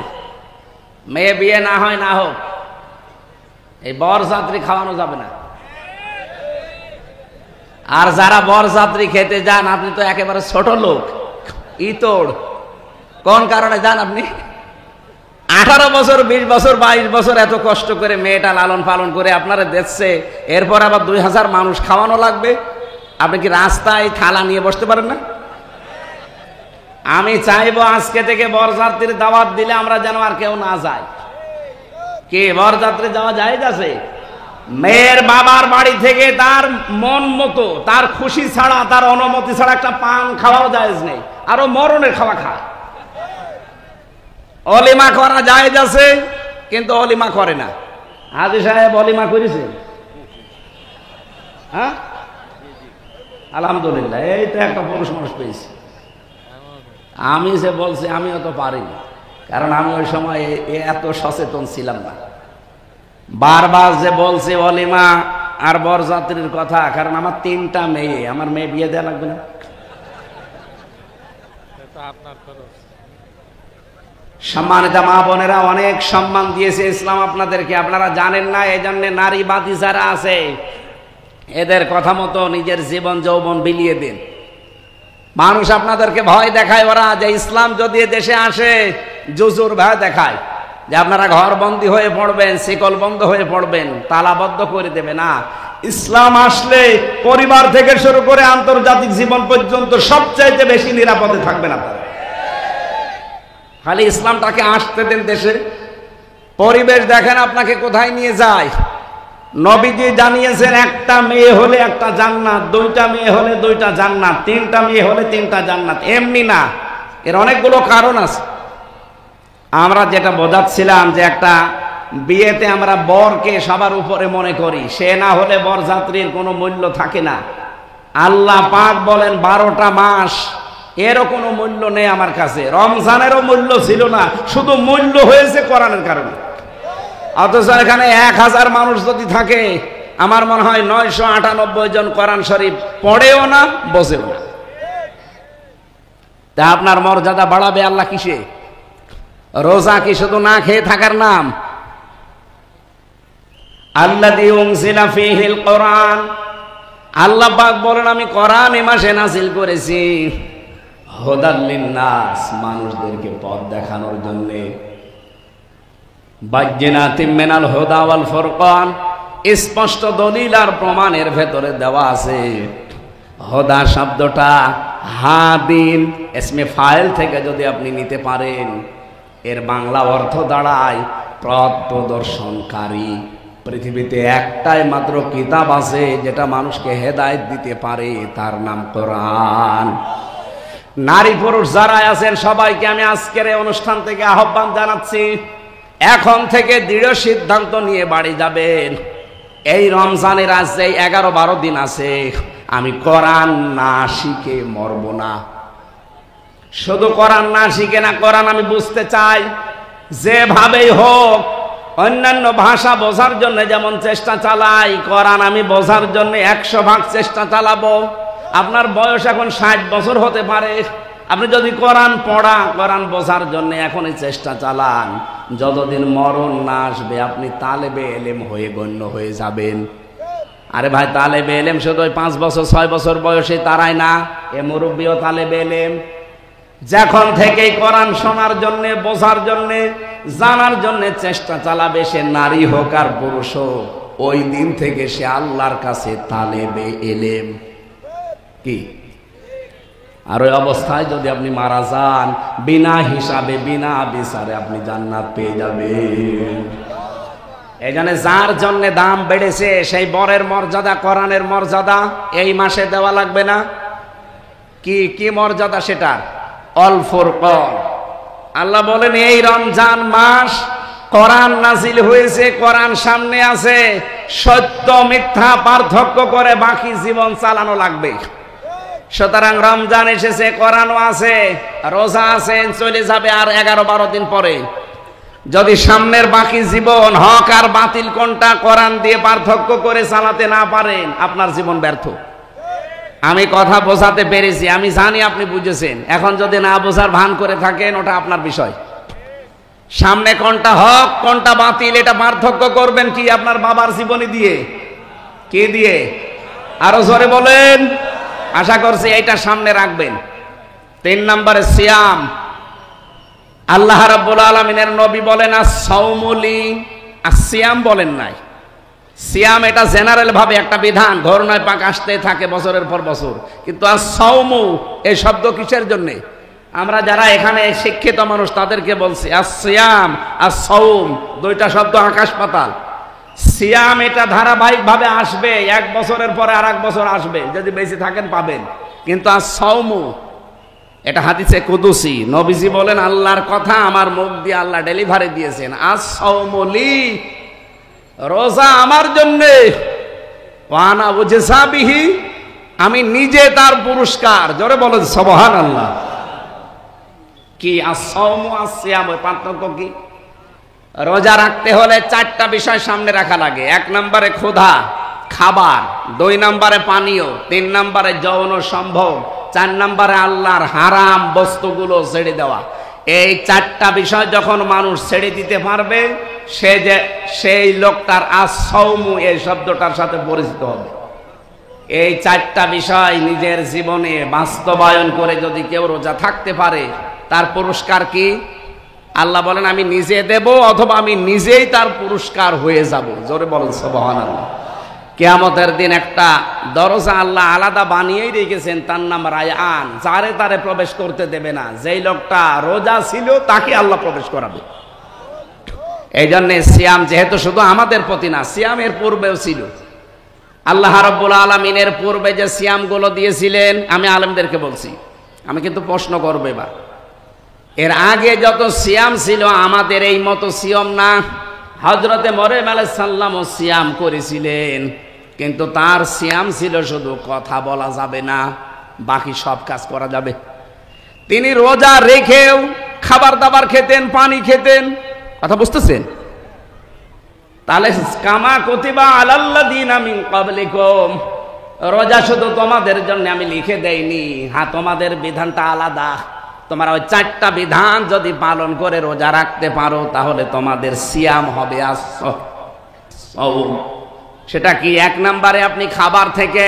মেয়ে বিয়ে না হয় না হোক, এই বরযাত্রী খাওয়ানো যাবে না। আর যারা বরযাত্রী খেতে যান, আপনি তো একেবারে ছোট লোক, ইতর। কোন কারণে যান আপনি? 18 বছর 20 বছর 22 বছর এত কষ্ট করে মেয়েটা লালন পালন করে আপনারা দেখছে, এরপর আবার 2000 মানুষ খাওয়ানো লাগবে। আপনি কি রাস্তায় থালা নিয়ে বসতে পারেন না? আমি চাইবো আজকে থেকে বরযাত্রীর দাওয়াত দিলে আমরা যেন আর কেউ না যায়। কি বরযাত্রী যাওয়া জায়েজ আছে? মেয়ের বাবার বাড়ি থেকে তার মন মতো, তার খুশি ছাড়া, তার অনুমতি ছাড়া একটা পান খাওয়াও জায়েজ নেই। আরো মরণের খাওয়া খায়। অলিমা করা জায়েজ আছে, কিন্তু অলিমা করে না। হাজী সাহেব অলিমা করেছেন? হ্যাঁ, আলহামদুলিল্লাহ, এই তো একটা পুরুষ মানুষ পেয়েছি। আমি যে বলছি আমিও তো পারিনি, কারণ আমি ওই সময় এত সচেতন ছিলাম না। বারবার যে বলছি অলিমা আর বরযাত্রীর কথা, কারণ আমার 3টা মেয়ে, আমার মেয়ে বিয়ে দেওয়া লাগবে না? সম্মানিত মা বোনেরা, অনেক সম্মান দিয়েছে ইসলাম আপনাদেরকে, আপনারা জানেন না। এই জন্য নারীবাদী যারা আছে, এদের কথা মতো নিজের জীবন যৌবন বিলিয়ে দিন। মানুষ আপনাদেরকে ভয় দেখায়, ওরা যে ইসলাম যদি দেশে আসে জুজুর ভয় দেখায় যে আপনারা ঘর বন্দী হয়ে পড়বেন, শিকল বন্ধ হয়ে পড়বেন, তালাবদ্ধ করে দেবে। না, ইসলাম আসলে পরিবার থেকে শুরু করে আন্তর্জাতিক জীবন পর্যন্ত সবচাইতে বেশি নিরাপদে থাকবেন আপনারা। খালি ইসলামটাকে আসতে দেন দেশে। পরিবেশ দেখেন আপনাকে কোথায় নিয়ে যায়। নবীজি জানিয়েছেন একটা মেয়ে হলে একটা জান্নাত, দুইটা মেয়ে হলে দুইটা জান্নাত, তিনটা মেয়ে হলে তিনটা জান্নাত। এমনি না, এর অনেকগুলো কারণ আছে। আমরা যেটা বোঝাচ্ছিলাম যে একটা বিয়েতে আমরা বরকে সবার উপরে মনে করি, সে না হলে বরযাত্রীর কোনো মূল্য থাকে না। আল্লাহ পাক বলেন 12টা মাস এরও কোনো মূল্য নেই আমার কাছে। রমজানেরও মূল্য ছিল না, শুধু মূল্য হয়েছে কোরআনের কারণে। অথচ এখানে 1000 মানুষ যদি থাকে, আমার মনে হয় 998 জন কোরআন শরীফ পড়েও না, বসেও না। তা আপনার মর্যাদা বাড়াবে আল্লাহ কিসে? রোজা কি শুধু না খেয়ে থাকার নাম? আল্লাযী উনজিলা ফীহিল কোরআন, আল্লাহ পাক বলেন আমি কোরআন এই মাসে নাযিল করেছি হুদাল লিন্নাস, মানুষদেরকে পথ দেখানোর জন্য। বায়্যিনাতিম মিনাল হুদা ওয়াল ফুরকান, স্পষ্ট দলিল আর প্রমাণের ভেতরে দেওয়া আছে। হুদা শব্দটা হাদিন ইসমে ফাইল থেকে যদি আপনি নিতে পারেন, এর বাংলা অর্থ দাঁড়ায় পথ প্রদর্শনকারী। পৃথিবীতে একটাই মাত্র কিতাব আছে যেটা মানুষকে হেদায়েত দিতে পারে, তার নাম কোরআন। নারী পুরুষ যারা আছেন সবাইকে আমি আজকের এই অনুষ্ঠান থেকে আহ্বান জানাচ্ছি, এখন থেকে দৃঢ় সিদ্ধান্ত নিয়ে বাড়ি যাবেন। এই রমজানের আজ এই 11-12 দিন আছে, আমি কোরআন না শিখে মরব না। শুধু কোরআন না শিখে না, কোরআন আমি বুঝতে চাই। যেভাবেই হোক অন্যান্য ভাষা বোঝার জন্য যেমন চেষ্টা চালাই, কোরআন আমি বোঝার জন্য 100 ভাগ চেষ্টা চালাবো। আপনার বয়স এখন 60 বছর হতে পারে, আপনি যদি কোরআন পড়া, কোরআন বোঝার জন্য এখনই চেষ্টা চালান, যতদিন মরণ না আসবে আপনি তালেবে এলেম হয়ে গণ্য হয়ে যাবেন। আরে ভাই, তালেবে এলেম শুধু 5 বছর 6 বছর বয়সে তারাই না, এ মুরব্বিও তালেবে এলেম। যখন থেকেই কোরআন শোনার জন্য, বোঝার জন্য, জানার জন্য চেষ্টা চালাবে, সে নারী হোক আর পুরুষ হোক, ওই দিন থেকে সে আল্লাহর কাছে তালেবে এলেম। কি আর ওই অবস্থায় যদি আপনি মারা যান, বিনা হিসাবে বিনা বিচারে আপনি জান্নাত পেয়ে যাবেন। এখানে যার জন্য দাম বেড়েছে, সেই বরের মর্যাদা, কোরআনের মর্যাদা এই মাসে দেওয়া লাগবে না? কি কি মর্যাদা সেটা? অল ফুরকান। আল্লাহ বলেন এই রমজান মাস কোরআন নাজিল হয়েছে, কোরআন সামনে আছে, সত্য মিথ্যা পার্থক্য করে বাকি জীবন চালানো লাগবে। সুতরাং রমজান এসেছে, কোরআনও আছে, রোজা আছে, চলে যাবে আর 11-12 দিন পরে। যদি সামনের বাকি জীবন হক আর বাতিল কোনটা কোরআন দিয়ে পার্থক্য করে চালাতে না পারেন, আপনার জীবন ব্যর্থ। আমি কথা বোঝাতে পেরেছি, আমি জানি আপনি বুঝেছেন। এখন যদি না বোঝার ভান করে থাকেন, ওটা আপনার বিষয়। সামনে কোনটা হক কোনটা বাতিল এটা পার্থক্য করবেন কি? আপনার বাবার জীবনী দিয়ে। কি দিয়ে? আরো জোরে বলেন। আশা করছি এটা সামনে রাখবেন। 3 নম্বরে সিয়াম। আল্লাহ রাব্বুল আলামিনের নবী বলেন আস-সাওমু লি, আস-সিয়াম বলেন নাই। সিয়াম এটা জেনারেল ভাবে একটা বিধান, ঘরনায় পাক আসতে থাকে বছরের পর বছর। কিন্তু আস-সাওমু এই শব্দ কিসের জন্য? আমরা যারা এখানে শিক্ষিত মানুষ তাদেরকে বলছি আস-সিয়াম আস-সাওম, দুইটা শব্দ আকাশ পাতাল। সিয়াম এটা ধারাবাহিক ভাবে আসবে, 1 বছরের পরে আর 1 বছর আসবে, যদি বেঁচে থাকেন পাবেন। কিন্তু আস-সাওমু এটা হাদিসে কুদুসি, নবীজি বলেন আল্লাহর কথা আমার মুখ দিয়ে আল্লাহ ডেলিভারি দিয়েছেন। আস-সাওমু লি, রোজা আমার জন্য, ওয়ানা উজজা বিহি, আমি নিজে তার পুরস্কার। জোরে বলেন সুবহানাল্লাহ। কি আস-সাওমু আস-সিয়াম, পার্থক্য কি? রোজা রাখতে হলে 4টা বিষয় সামনে রাখা লাগে। 1 নম্বরে ক্ষুধা, খাবার, 2 নম্বরে পানীয়, 3 নম্বরে যৌন সম্ভোগ, 4 নম্বরে আল্লাহর হারাম বস্তুগুলো ছেড়ে দেওয়া। এই 4টা বিষয় যখন মানুষ ছেড়ে দিতে পারবে, সেই লোকটার আস-সাওমু এই শব্দটার সাথে পরিচিত হবে। এই 4টা বিষয় নিজের জীবনে বাস্তবায়ন করে যদি কেউ রোজা থাকতে পারে, তার পুরস্কার কি? আল্লাহ বলেন আমি নিজে দেব, অথবা আমি নিজেই তার পুরস্কার হয়ে যাব। জোরে বলেন সুবহানাল্লাহ। কিয়ামতের দিন একটা দরজা আল্লাহ আলাদা বানিয়েই রেখেছেন, তার নাম রায়আন। যারে তারে প্রবেশ করতে দেবে না। যেই লোকটা রোজা ছিল তাকে আল্লাহ প্রবেশ করাবে। এই জন্য সিয়াম যেহেতু শুধু আমাদের প্রতি না, সিয়ামের পূর্বেও ছিল। আল্লাহ রাব্বুল আলামিনের পূর্বে যে সিয়ামগুলো দিয়েছিলেন, আমি আলেমদেরকে বলছি, আমি কিন্তু প্রশ্ন করব এবার, এর আগে যত সিয়াম ছিল আমাদের এই মতো সিয়াম না। হযরতে মরিয়ম আলাইহিস সালামও সিয়াম করেছিলেন, কিন্তু তার সিয়াম ছিল শুধু কথা বলা যাবে না, বাকি সব কাজ করা যাবে। তিনি রোজা রেখেও খাবার দাবার খেতেন, পানি খেতেন। কথা বুঝতেছেন? তাহলে কামা কুতিবা আলাল্লাযিনা মিন ক্বাবলিকুম, রোজা শুধু তোমাদের জন্য আমি লিখে দেইনি, হ্যাঁ তোমাদের বিধানটা আলাদা। তোমরা ওই 4টা বিধান যদি পালন করে রোজা রাখতে পারো তাহলে তোমাদের সিয়াম হবে আস-সাওম। সেটা কি? 1 নম্বরে আপনি খাবার থেকে,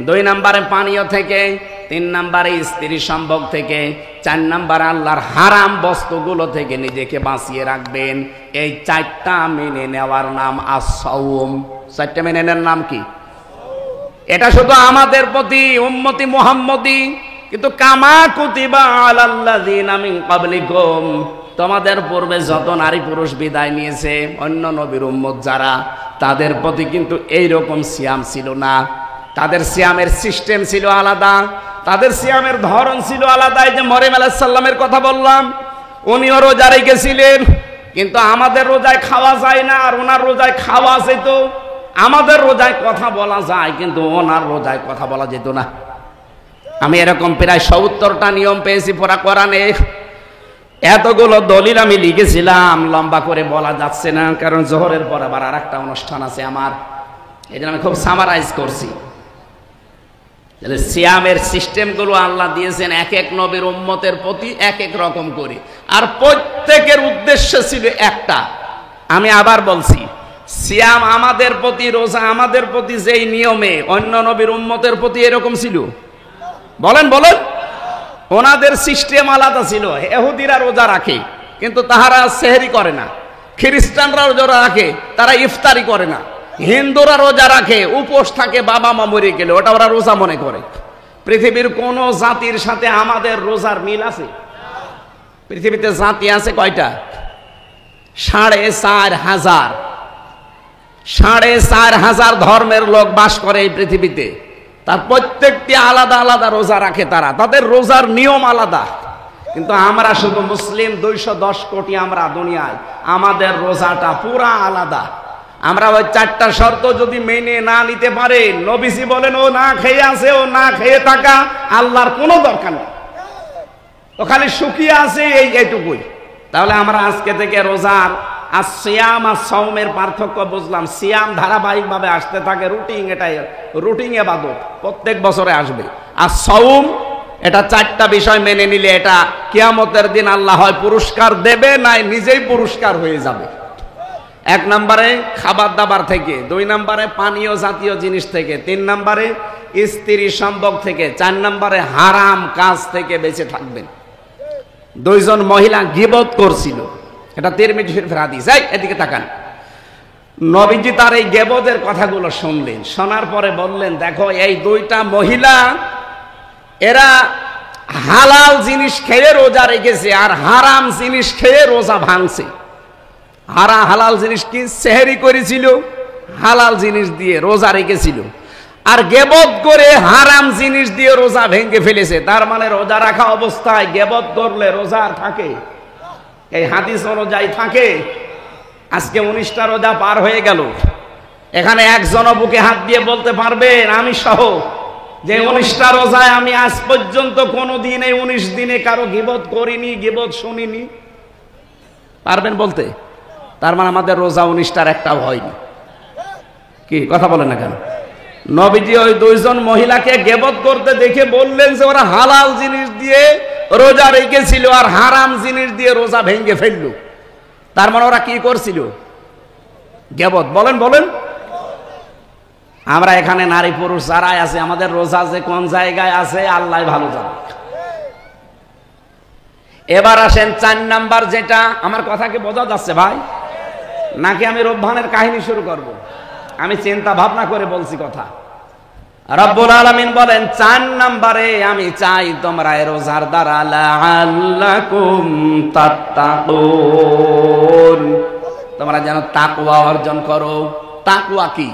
2 নম্বরে পানীয় থেকে, 3 নম্বরে স্ত্রী সম্ভোগ থেকে, 4 নম্বরে আল্লাহর হারাম বস্তুগুলো থেকে নিজেকে বাঁচিয়ে রাখবেন। এই 4টা মেনে নেওয়ার নাম আস-সাওম। 4টা মেনে নেওয়ার নাম কি? এটা শুধু আমাদের প্রতি উম্মতি মুহাম্মদি, কিন্তু কামা কুতিবা আলাল্লাযিনা মিন ক্বাবলিকুম, তোমাদের পূর্বে যত নারী পুরুষ বিদায় নিয়েছে অন্য নবীর উম্মত যারা, তাদের প্রতি কিন্তু এই রকম সিয়াম ছিল না। তাদের সিয়ামের সিস্টেম ছিল আলাদা, তাদের সিয়ামের ধরন ছিল আলাদা। এই যে মরিয়ম আলাইহিস সালামের কথা বললাম, উনিও রোজা রেখেছিলেন, কিন্তু আমাদের রোজায় খাওয়া যায় না, আর ওনার রোজায় খাওয়া যেত। আমাদের রোজায় কথা বলা যায়, কিন্তু ওনার রোজায় কথা বলা যেত না। আমি এরকম প্রায় 70টা নিয়ম পেয়েছি পুরা কোরআনে। এতগুলো দলিল আমি লিখেছিলাম, লম্বা করে বলা যাচ্ছে না, কারণ জোহরের পর আবার আরেকটা অনুষ্ঠান আছে আমার, এই জন্য আমি খুব সামারাইজ করছি। সিয়ামের সিস্টেমগুলো আল্লাহ দিয়েছেন এক এক নবীর উম্মতের প্রতি এক এক রকম করে, আর প্রত্যেকের উদ্দেশ্য ছিল একটা। আমি আবার বলছি, সিয়াম আমাদের প্রতি, রোজা আমাদের প্রতি যেই নিয়মে, অন্য নবীর উম্মতের প্রতি এরকম ছিল? বলেন বলেন। ওনাদের সিস্টেম আলাদা ছিল। ইহুদিরা রোজা রাখে কিন্তু তাহারা সেহরি করে না, খ্রিস্টানরা রোজা রাখে তারা ইফতারি করে না, হিন্দুরা রোজা রাখে উপোস থাকে বাবা মা মরে গেলে, ওটা ওরা রোজা মনে করে। পৃথিবীর কোন জাতির সাথে আমাদের রোজার মিল আছে? পৃথিবীতে জাতি আছে কয়টা? 4,500। 4,500 ধর্মের লোক বাস করে এই পৃথিবীতে, তার প্রত্যেকটি আলাদা আলাদা রোজা রাখে, তারা তাদের রোজার নিয়ম আলাদা। কিন্তু আমরা শুধু মুসলিম 210 কোটি আমরা দুনিয়ায়, আমাদের রোজাটা পুরা আলাদা। আমরা ওই 4টা শর্ত যদি মেনে না নিতে পারে, নবীজি বলেন ও না খেয়ে আছে, ও না খেয়ে থাকা আল্লাহর কোনো দরকার নেই, ও খালি শুকিয়ে আছে, এইটুকুই। তাহলে আমরা আজকে থেকে রোজার আর সিয়াম আর সাওমের পার্থক্য বুঝলাম। সিয়াম ধারাবাহিকভাবে আসতে থাকে, রুটিন, এটাই রুটিন ইবাদত, প্রত্যেক বছরে আসবে। আর সাওম এটা 4টা বিষয় মেনে নিলে এটা কিয়ামতের দিন আল্লাহ হয় পুরস্কার দেবে, নাই নিজেই পুরস্কার হয়ে যাবে। 1 নম্বরে খাবার দাবার থেকে, 2 নম্বরে পানীয় জাতীয় জিনিস থেকে, 3 নম্বরে স্ত্রী সম্ভোগ থেকে, 4 নম্বরে হারাম কাজ থেকে বেঁচে থাকবেন। 2 জন মহিলা গীবত করছিল, এটা তিরমিজি শরীফের হাদিস। এদিকে তাকান। নবীজি তার এই গীবতের কথাগুলো শুনলেন, শোনার পরে বললেন, দেখো এই 2টা মহিলা এরা হালাল জিনিস খেয়ে রোজা রেখেছে, আর হারাম জিনিস খেয়ে রোজা ভাঙছে। হালাল জিনিস কি? সেহরি করেছিল, হালাল জিনিস দিয়ে রোজা রেখেছিল, আর গীবত করে হারাম জিনিস দিয়ে রোজা ভেঙে ফেলেছে। তার মানে রোজা রাখা অবস্থায় গীবত করলে রোজা আর থাকে? এই হাদিস অনুযায়ী থাকে। আজকে 19টা রোজা পার হয়ে গেল, এখানে একজনও বুকে হাত দিয়ে বলতে পারবেন আমি সহ যে 19টা রোজায় আমি আজ পর্যন্ত কোনো দিন এই 19 দিনে কারো গীবত করিনি, গীবত শুনিনি? পারবেন বলতে? তার মানে আমাদের রোজা 19টার একটাও হয়নি। কি কথা বলেন না কেন? নবীজি ওই 2 জন মহিলাকে গীবত করতে দেখে বললেন যে ওরা হালাল জিনিস দিয়ে রোজা রেখেছিল আর হারাম জিনিস দিয়ে রোজা ভেঙে ফেলল। তার মানে ওরা কি করছিল? গীবত। বলেন বলেন। আমরা এখানে নারী পুরুষ যারাই আছে, আমাদের রোজা যে কোন জায়গায় আছে আল্লাহ ভালো জানে। এবার আসেন 4 নাম্বার, যেটা আমার কথা কি বোঝা যাচ্ছে ভাই, নাকি আমি রব্বানের কাহিনী শুরু করব? আমি চিন্তা ভাবনা করে বলছি কথা। রব্বুল আলামিন বলেন 4 নম্বরে আমি চাই তোমরা এই রোজার দ্বারা লাআল্লাকুম তাত্তাকুন, তোমরা যেন তাকওয়া অর্জন করো। তাকওয়া কি?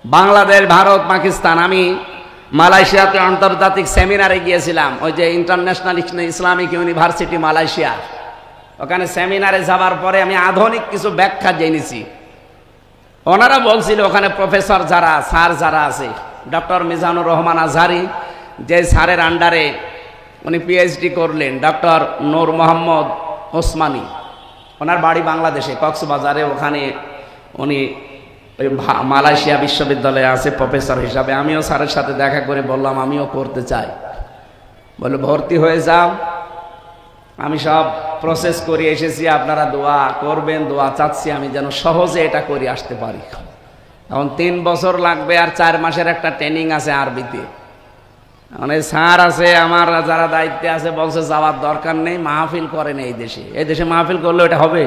বাংলাদেশ, ভারত, পাকিস্তান, আমি মালয়েশিয়াতে আন্তর্জাতিক সেমিনারে গিয়েছিলাম, ওই যে ইন্টারন্যাশনাল ইসলামিক ইউনিভার্সিটি মালয়েশিয়া, ওখানে সেমিনারে যাওয়ার পরে আমি আধুনিক কিছু ব্যাখ্যা জেনেছি। ওনারা বলছিল ওখানে প্রফেসর যারা, স্যার যারা আছে, ডক্টর মিজানুর রহমান আজহারি, যে স্যারের আন্ডারে উনি পিএইচডি করলেন, ডক্টর নূর মোহাম্মদ ওসমানী, ওনার বাড়ি বাংলাদেশে কক্সবাজারে, ওখানে উনি ওই মালয়েশিয়া বিশ্ববিদ্যালয়ে আছে প্রফেসর হিসাবে। আমিও স্যারের সাথে দেখা করে বললাম আমিও করতে চাই। বলে ভর্তি হয়ে যাও, আমি সব প্রসেস করে এসেছি, আপনারা দোয়া করবেন, দোয়া চাচ্ছি আমি যেন সহজে এটা করে আসতে পারি। এখন 3 বছর লাগবে আর 4 মাসের একটা ট্রেনিং আছে আরবিতে। মানে স্যার আছে আমার যারা দায়িত্বে আছে বলছে যাওয়ার দরকার নেই, মাহফিল করেন এই দেশে, এই দেশে মাহফিল করলে এটা হবে।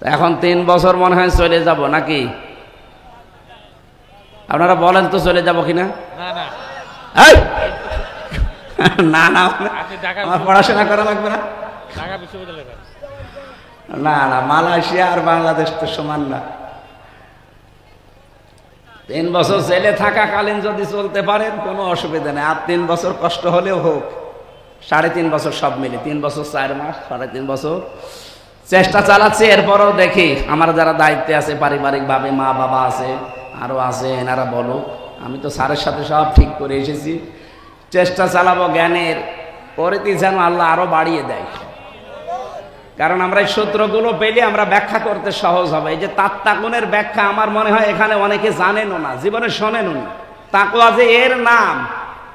এখন 3 বছর মনে হয় চলে যাব নাকি? আপনারা বলেন তো চলে যাব কিনা? না না, আমার পড়াশোনা করা লাগবে না। না না, মালয়েশিয়া আর বাংলাদেশ তো সমান না। 3 বছর জেলে থাকাকালীন যদি চলতে পারেন কোনো অসুবিধা নেই, আর 3 বছর কষ্ট হলেও হোক, 3.5 বছর সব মিলে, 3 বছর 4 মাস, 3.5 বছর চেষ্টা চালাচ্ছি। এরপরও দেখি আমার যারা দায়িত্বে আছে পারিবারিকভাবে, মা বাবা আছে, আরও আছে, এনারা বলো, আমি তো স্যারের সাথে সব ঠিক করে এসেছি, চেষ্টা চালাবো জ্ঞানের পরিধি যেন আল্লাহ আরো বাড়িয়ে দেয়। কারণ আমরা এই সূত্রগুলো পেলে আমরা ব্যাখ্যা করতে সহজ হবে। এই যে তাত্তাকুনের ব্যাখ্যা আমার মনে হয় এখানে অনেকে জানেনও না, জীবনে শোনেনও না। তাকওয়া যে এর নাম,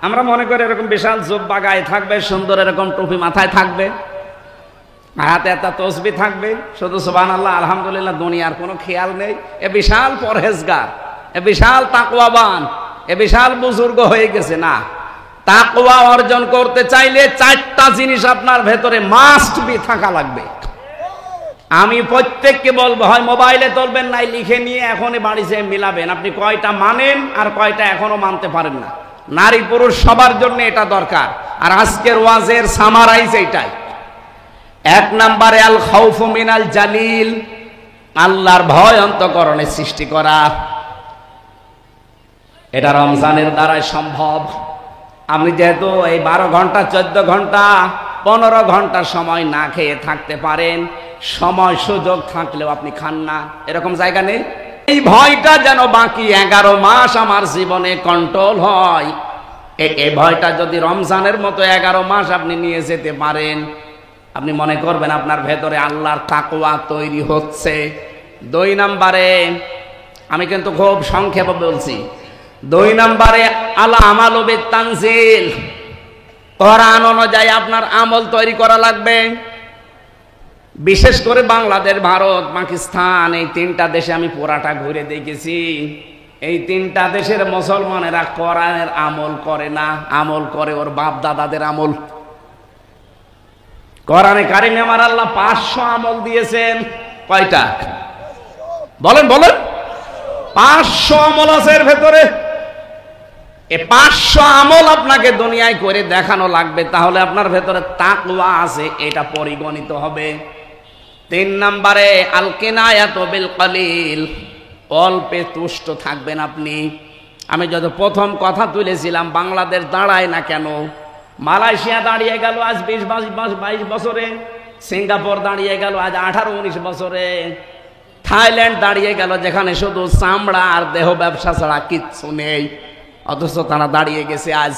আমরা মনে করি এরকম বিশাল জুব্বা গায়ে থাকবে, সুন্দর এরকম টুপি মাথায় থাকবে, হাতে একটা তসবিহ থাকবে, শুধু সুবহানাল্লাহ আলহামদুলিল্লাহ, দুনিয়ার কোনো খেয়াল নেই। এ বিশাল পরহেজগার, এ বিশাল তাকওয়াবান, এ বিশাল বুজুর্গ হয়ে গেছে। না, তাকওয়া অর্জন করতে চাইলে 4টা জিনিস আপনার ভেতরে মাস্ট বি থাকা লাগবে। আমি প্রত্যেককে বলবো, হয় মোবাইলে তুলবেন, নাই লিখে নিয়ে এখনই বাড়ি যেয়ে মিলাবেন, আপনি কয়টা মানেন আর কয়টা এখনো মানতে পারেন না। নারী পুরুষ সবার জন্য এটা দরকার। আর আজকের ওয়াজের সামারাইজ এইটাই। 1 নম্বরে আল খাউফু মিনাল জালিল, আল্লাহর ভয় অন্তঃকরণে সৃষ্টি করা। এটা রমজানের দ্বারাই সম্ভব। আপনি যেহেতু এই 12 ঘন্টা, 14 ঘন্টা, 15 ঘন্টা সময় না খেয়ে থাকতে পারেন, সময় সুযোগ থাকলেও আপনি খান না, এরকম জায়গা নেই। এই ভয়টা যেন বাকি 11 মাস আমার জীবনে কন্ট্রোল হয়, এই ভয়টা যদি রমজানের মতো 11 মাস আপনি নিয়ে যেতে পারেন, আপনি মনে করবেন আপনার ভেতরে আল্লাহর তাকওয়া তৈরি হচ্ছে। 2 নম্বরে, আমি কিন্তু খুব সংক্ষেপে বলছি, 2 নম্বরে আল আমালু বিত-তানজিল, কোরআন অনুযায়ী আপনার আমল তৈরি করা লাগবে। বিশেষ করে বাংলাদেশ, ভারত, পাকিস্তান, এই 3টা দেশে আমি পুরাটা ঘুরে দেখেছি। এই 3টা দেশের মুসলমানেরা কোরআনের আমল করে না, আমল করে ওর বাপ দাদাদের আমল। কোরআনে কারিমে আমার আল্লাহ 500 আমল দিয়েছেন। কয়টা বলেন বলেন? 500 আমল আছে এর ভেতরে। এই 500 আমল আপনাকে দুনিয়ায় করে দেখানো লাগবে, তাহলে আপনার ভেতরে তাকওয়া আছে, এটা পরিগণিত হবে। 3 নম্বরে আল কিনায়াতু বিল কলিল, অল্পে তুষ্ট থাকবেন আপনি। আমি যত প্রথম কথা তুলেছিলাম, বাংলাদেশ দাঁড়ায় না কেন, মালয়েশিয়া দাঁড়িয়ে গেল আজ 20-22 বছরে, সিঙ্গাপুর দাঁড়িয়ে গেল আজ 18-19 বছরে, থাইল্যান্ড দাঁড়িয়ে গেল যেখানে শুধু চামড়া আর দেহ ব্যবসা ছাড়া কিচ্ছু নেই, অথচ তারা দাঁড়িয়ে গেছে আজ।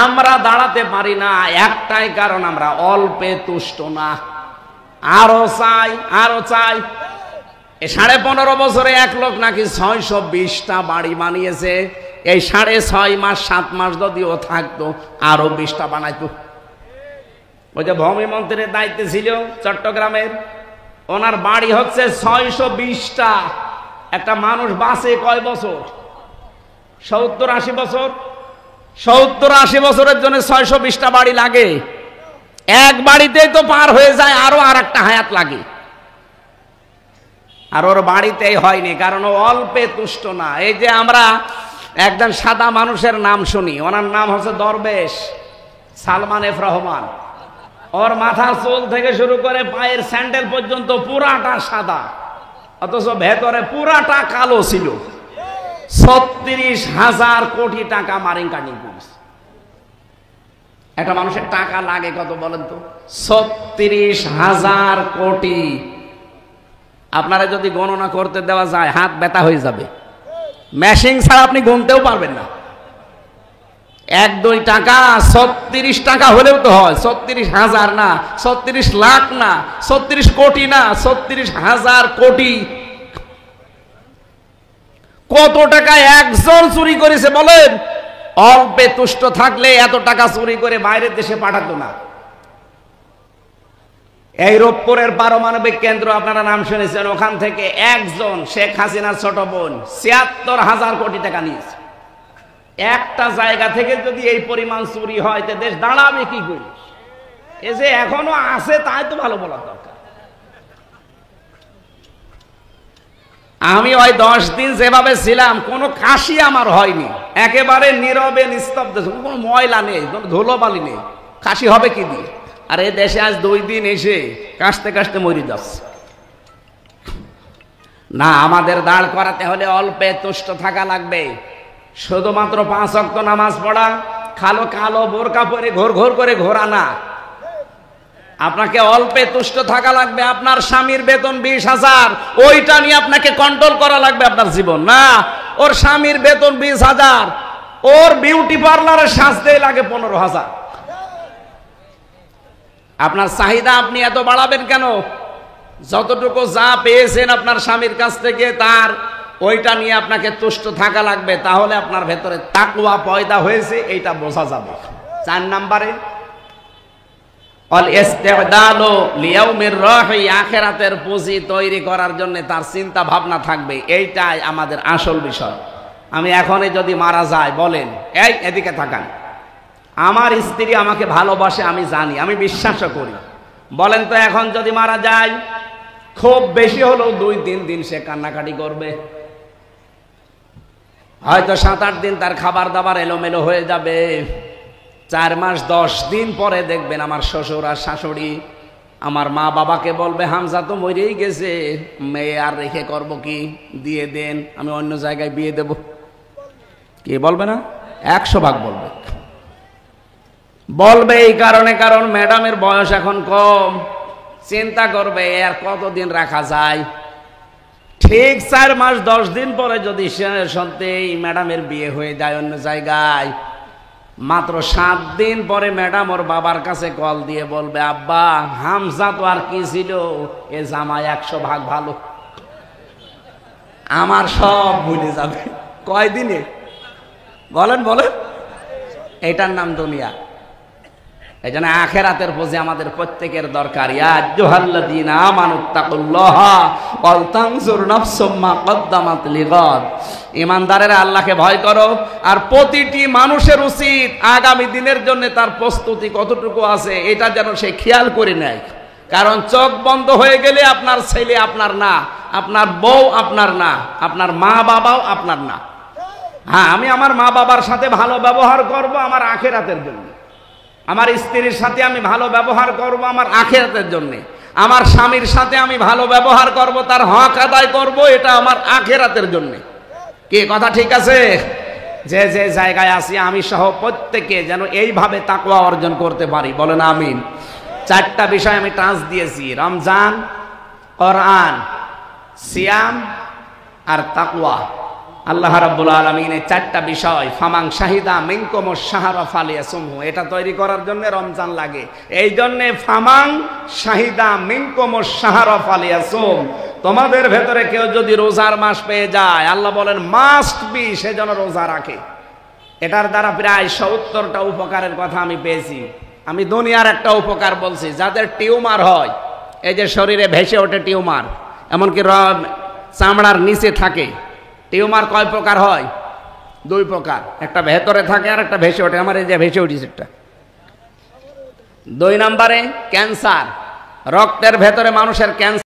আমরা দাঁড়াতে পারি না, একটাই কারণ, আমরা অল্পে তুষ্ট না, আরো চাই, আরো চাই। 15.5 বছরে 1 লোক নাকি 620টা বাড়ি বানিয়েছে। এই 6.5 মাস 7 মাস যদিও থাকতো আরো 20টা বানাইতো। ওই যে ভূমি মন্ত্রীর দায়িত্বে ছিল চট্টগ্রামের, ওনার বাড়ি হচ্ছে 620টা। একটা মানুষ বাঁচে কয় বছর? 70-80 বছর। 70-80 বছরের জন্য 620টা বাড়ি লাগে। এক বাড়িতেই তো পার হয়ে যায়, আরো আর একটা হায়াত লাগে। আর ওর বাড়িতেই হয়নি, কারণ ও অল্পে তুষ্ট না। এই যে আমরা একজন সাদা মানুষের নাম শুনি, ওনার নাম হচ্ছে দরবেশ সালমান এফ রহমান। ওর মাথার চুল থেকে শুরু করে পায়ের স্যান্ডেল পর্যন্ত পুরাটা সাদা, অথচ ভেতরে পুরাটা কালো ছিল। 36,000 কোটি টাকা মারিং কাটিং করেছে। একটা মানুষের টাকা লাগে কত বলেন তো? 36,000 কোটি। আপনারা যদি গণনা করতে দেওয়া যায় হাত ব্যথা হয়ে যাবে। মেশিন ছাড়া আপনি গুনতেও পারবেন না। 1-2 টাকা 36 টাকা হলেও তো হয়। 36,000 না, 36 লাখ না, 36 কোটি না, 36,000 কোটি। কত টাকা একজন চুরি করেছে বলেন? অল্পে তুষ্ট থাকলে এত টাকা চুরি করে বাইরের দেশে পাঠাতো না। এই রূপপুরের পারমাণবিক কেন্দ্র আপনারা নাম শুনেছেন, ওখান থেকে একজন শেখ হাসিনার ছোট বোন ৭৬,০০০ কোটি টাকা নিয়েছে। একটা জায়গা থেকে যদি এই পরিমাণ চুরি হয় তো দেশ দাঁড়াবে কি করে? এ যে এখনো আছে তাই তো ভালো বলার দরকার। আমি ওই 10 দিন যেভাবে ছিলাম কোনো কাশি আমার হয়নি, একেবারে নীরবে নিস্তব্ধ, কোনো ময়লা নেই, কোনো ধুলোবালি নেই। কাশি হবে কি দিয়ে? আর এই দেশে আজ 2 দিন এসে কাশতে কাশতে মরে যাচ্ছে। না, আমাদের দাঁড় করাতে হলে অল্পে তুষ্ট থাকা লাগবে। শুধুমাত্র 5 ওয়াক্ত নামাজ পড়া, কালো কালো বোরকা পরে ঘোর ঘোর করে ঘোরা না। আপনাকে অল্পে তুষ্ট থাকা লাগবে। আপনার স্বামীর বেতন 20,000, ওইটা নিয়ে আপনাকে কন্ট্রোল করা লাগবে আপনার জীবন। না, ওর স্বামীর বেতন 20,000, ওর বিউটি পার্লারে সাজতেই লাগে 15,000। আপনার চাহিদা আপনি এত বাড়াবেন কেন? যতটুকু যা পেয়েছেন আপনার স্বামীর কাছ থেকে তার ওইটা নিয়ে আপনাকে তুষ্ট থাকা লাগবে। তাহলে আপনার ভেতরে তাকওয়া পয়দা হয়েছে এইটা বোঝা যাবে। 4 নম্বরে আখিরাতের পুঁজি তৈরি করার জন্য তার চিন্তা ভাবনা থাকবে। এইটাই আমাদের আসল বিষয়। আমি এখনই যদি মারা যায়, বলেন, এই এদিকে তাকান, আমার স্ত্রী আমাকে ভালোবাসে, আমি জানি, আমি বিশ্বাসও করি। বলেন তো এখন যদি মারা যায়, খুব বেশি হলেও 2-3 দিন সে কান্নাকাটি করবে। হয়তো 7-8 দিন তার খাবার দাবার এলোমেলো হয়ে যাবে। 4 মাস 10 দিন পরে দেখবেন আমার শ্বশুর আর শাশুড়ি আমার মা বাবাকে বলবে, হামজা তো মরেই গেছে, মেয়ে আর রেখে করব কি, দিয়ে দেন, আমি অন্য জায়গায় বিয়ে দেব। কি বলবে না? 100 ভাগ বলবে। বলবে এই কারণে, কারণ ম্যাডামের বয়স এখন কম। চিন্তা করবে আর কতদিন রাখা যায়। ঠিক 4 মাস 10 দিন পরে যদি সত্যি ম্যাডামের বিয়ে হয়ে যায় অন্য জায়গায়, মাত্র 7 দিন পরে ম্যাডাম ওর বাবার কাছে কল দিয়ে বলবে, আব্বা হামজা তো আর কি ছিল, এ জামাই 100 ভাগ ভালো, আমার সব ভুলে যাবে। কয়দিনে? বলেন বলেন। এটার নাম দুনিয়া। এই জন্য আখিরাতের পুঁজি আমাদের প্রত্যেকের দরকার। ইয়া আইয়ুহাল্লাযীনা আমানুত্তাকুল্লাহা ওয়াল তানজুর নাফসুম মা কদ্দামাত লিগাদ। ঈমানদারেরা আল্লাহকে ভয় করো, আর প্রতিটি মানুষের উচিত আগামী দিনের জন্য তার প্রস্তুতি কতটুকু আছে এটা যেন সে খেয়াল করে নেয়। কারণ চোখ বন্ধ হয়ে গেলে আপনার ছেলে আপনার না, আপনার বউ আপনার না, আপনার মা বাবাও আপনার না। হ্যাঁ, আমি আমার মা বাবার সাথে ভালো ব্যবহার করব আমার আখিরাতের জন্য, আমার স্ত্রীর সাথে আমি ভালো ব্যবহার করব আমার আখিরাতের জন্য, আমার স্বামীর সাথে আমি ভালো ব্যবহার করব, তার হক আদায় করব, এটা আমার আখিরাতের জন্য। কি কথা ঠিক আছে? যে যে জায়গায় আছি আমি সহ প্রত্যেকে যেন এইভাবে তাকওয়া অর্জন করতে পারি। বলেন আমিন। 4টা বিষয় আমি টাচ দিয়েছি, রমজান, কোরআন, সিয়াম আর তাকওয়া। আল্লাহ রাব্বুল আলামিন এই 4টা বিষয়, ফামান শাহিদা মিনকুমুশ শাহরা ফালিয়াসুমহু, এটা তৈরি করার জন্য রমজান লাগে। এই জন্য ফামান শাহিদা মিনকুমুশ শাহরা ফালিয়াসুম, তোমাদের ভেতরে কেউ যদি রোজার মাস পেয়ে যায়, আল্লাহ বলেন মাস্ট বি সে যেন রোজা রাখে। এটার দ্বারা প্রায় 70টা উপকারের কথা আমি পেয়েছি। আমি দুনিয়ার একটা উপকার বলছি, যাদের টিউমার হয়, এই যে শরীরে ভেসে ওঠে টিউমার, এমনকি চামড়ার নিচে থাকে। টিউমার কয় প্রকার হয়? 2 প্রকার, একটা ভেতরে থাকে আর একটা ভেসে ওঠে। আমার এই যে ভেসে উঠেছে একটা। 2 নম্বরে ক্যান্সার, রক্তের ভেতরে মানুষের ক্যান্সার।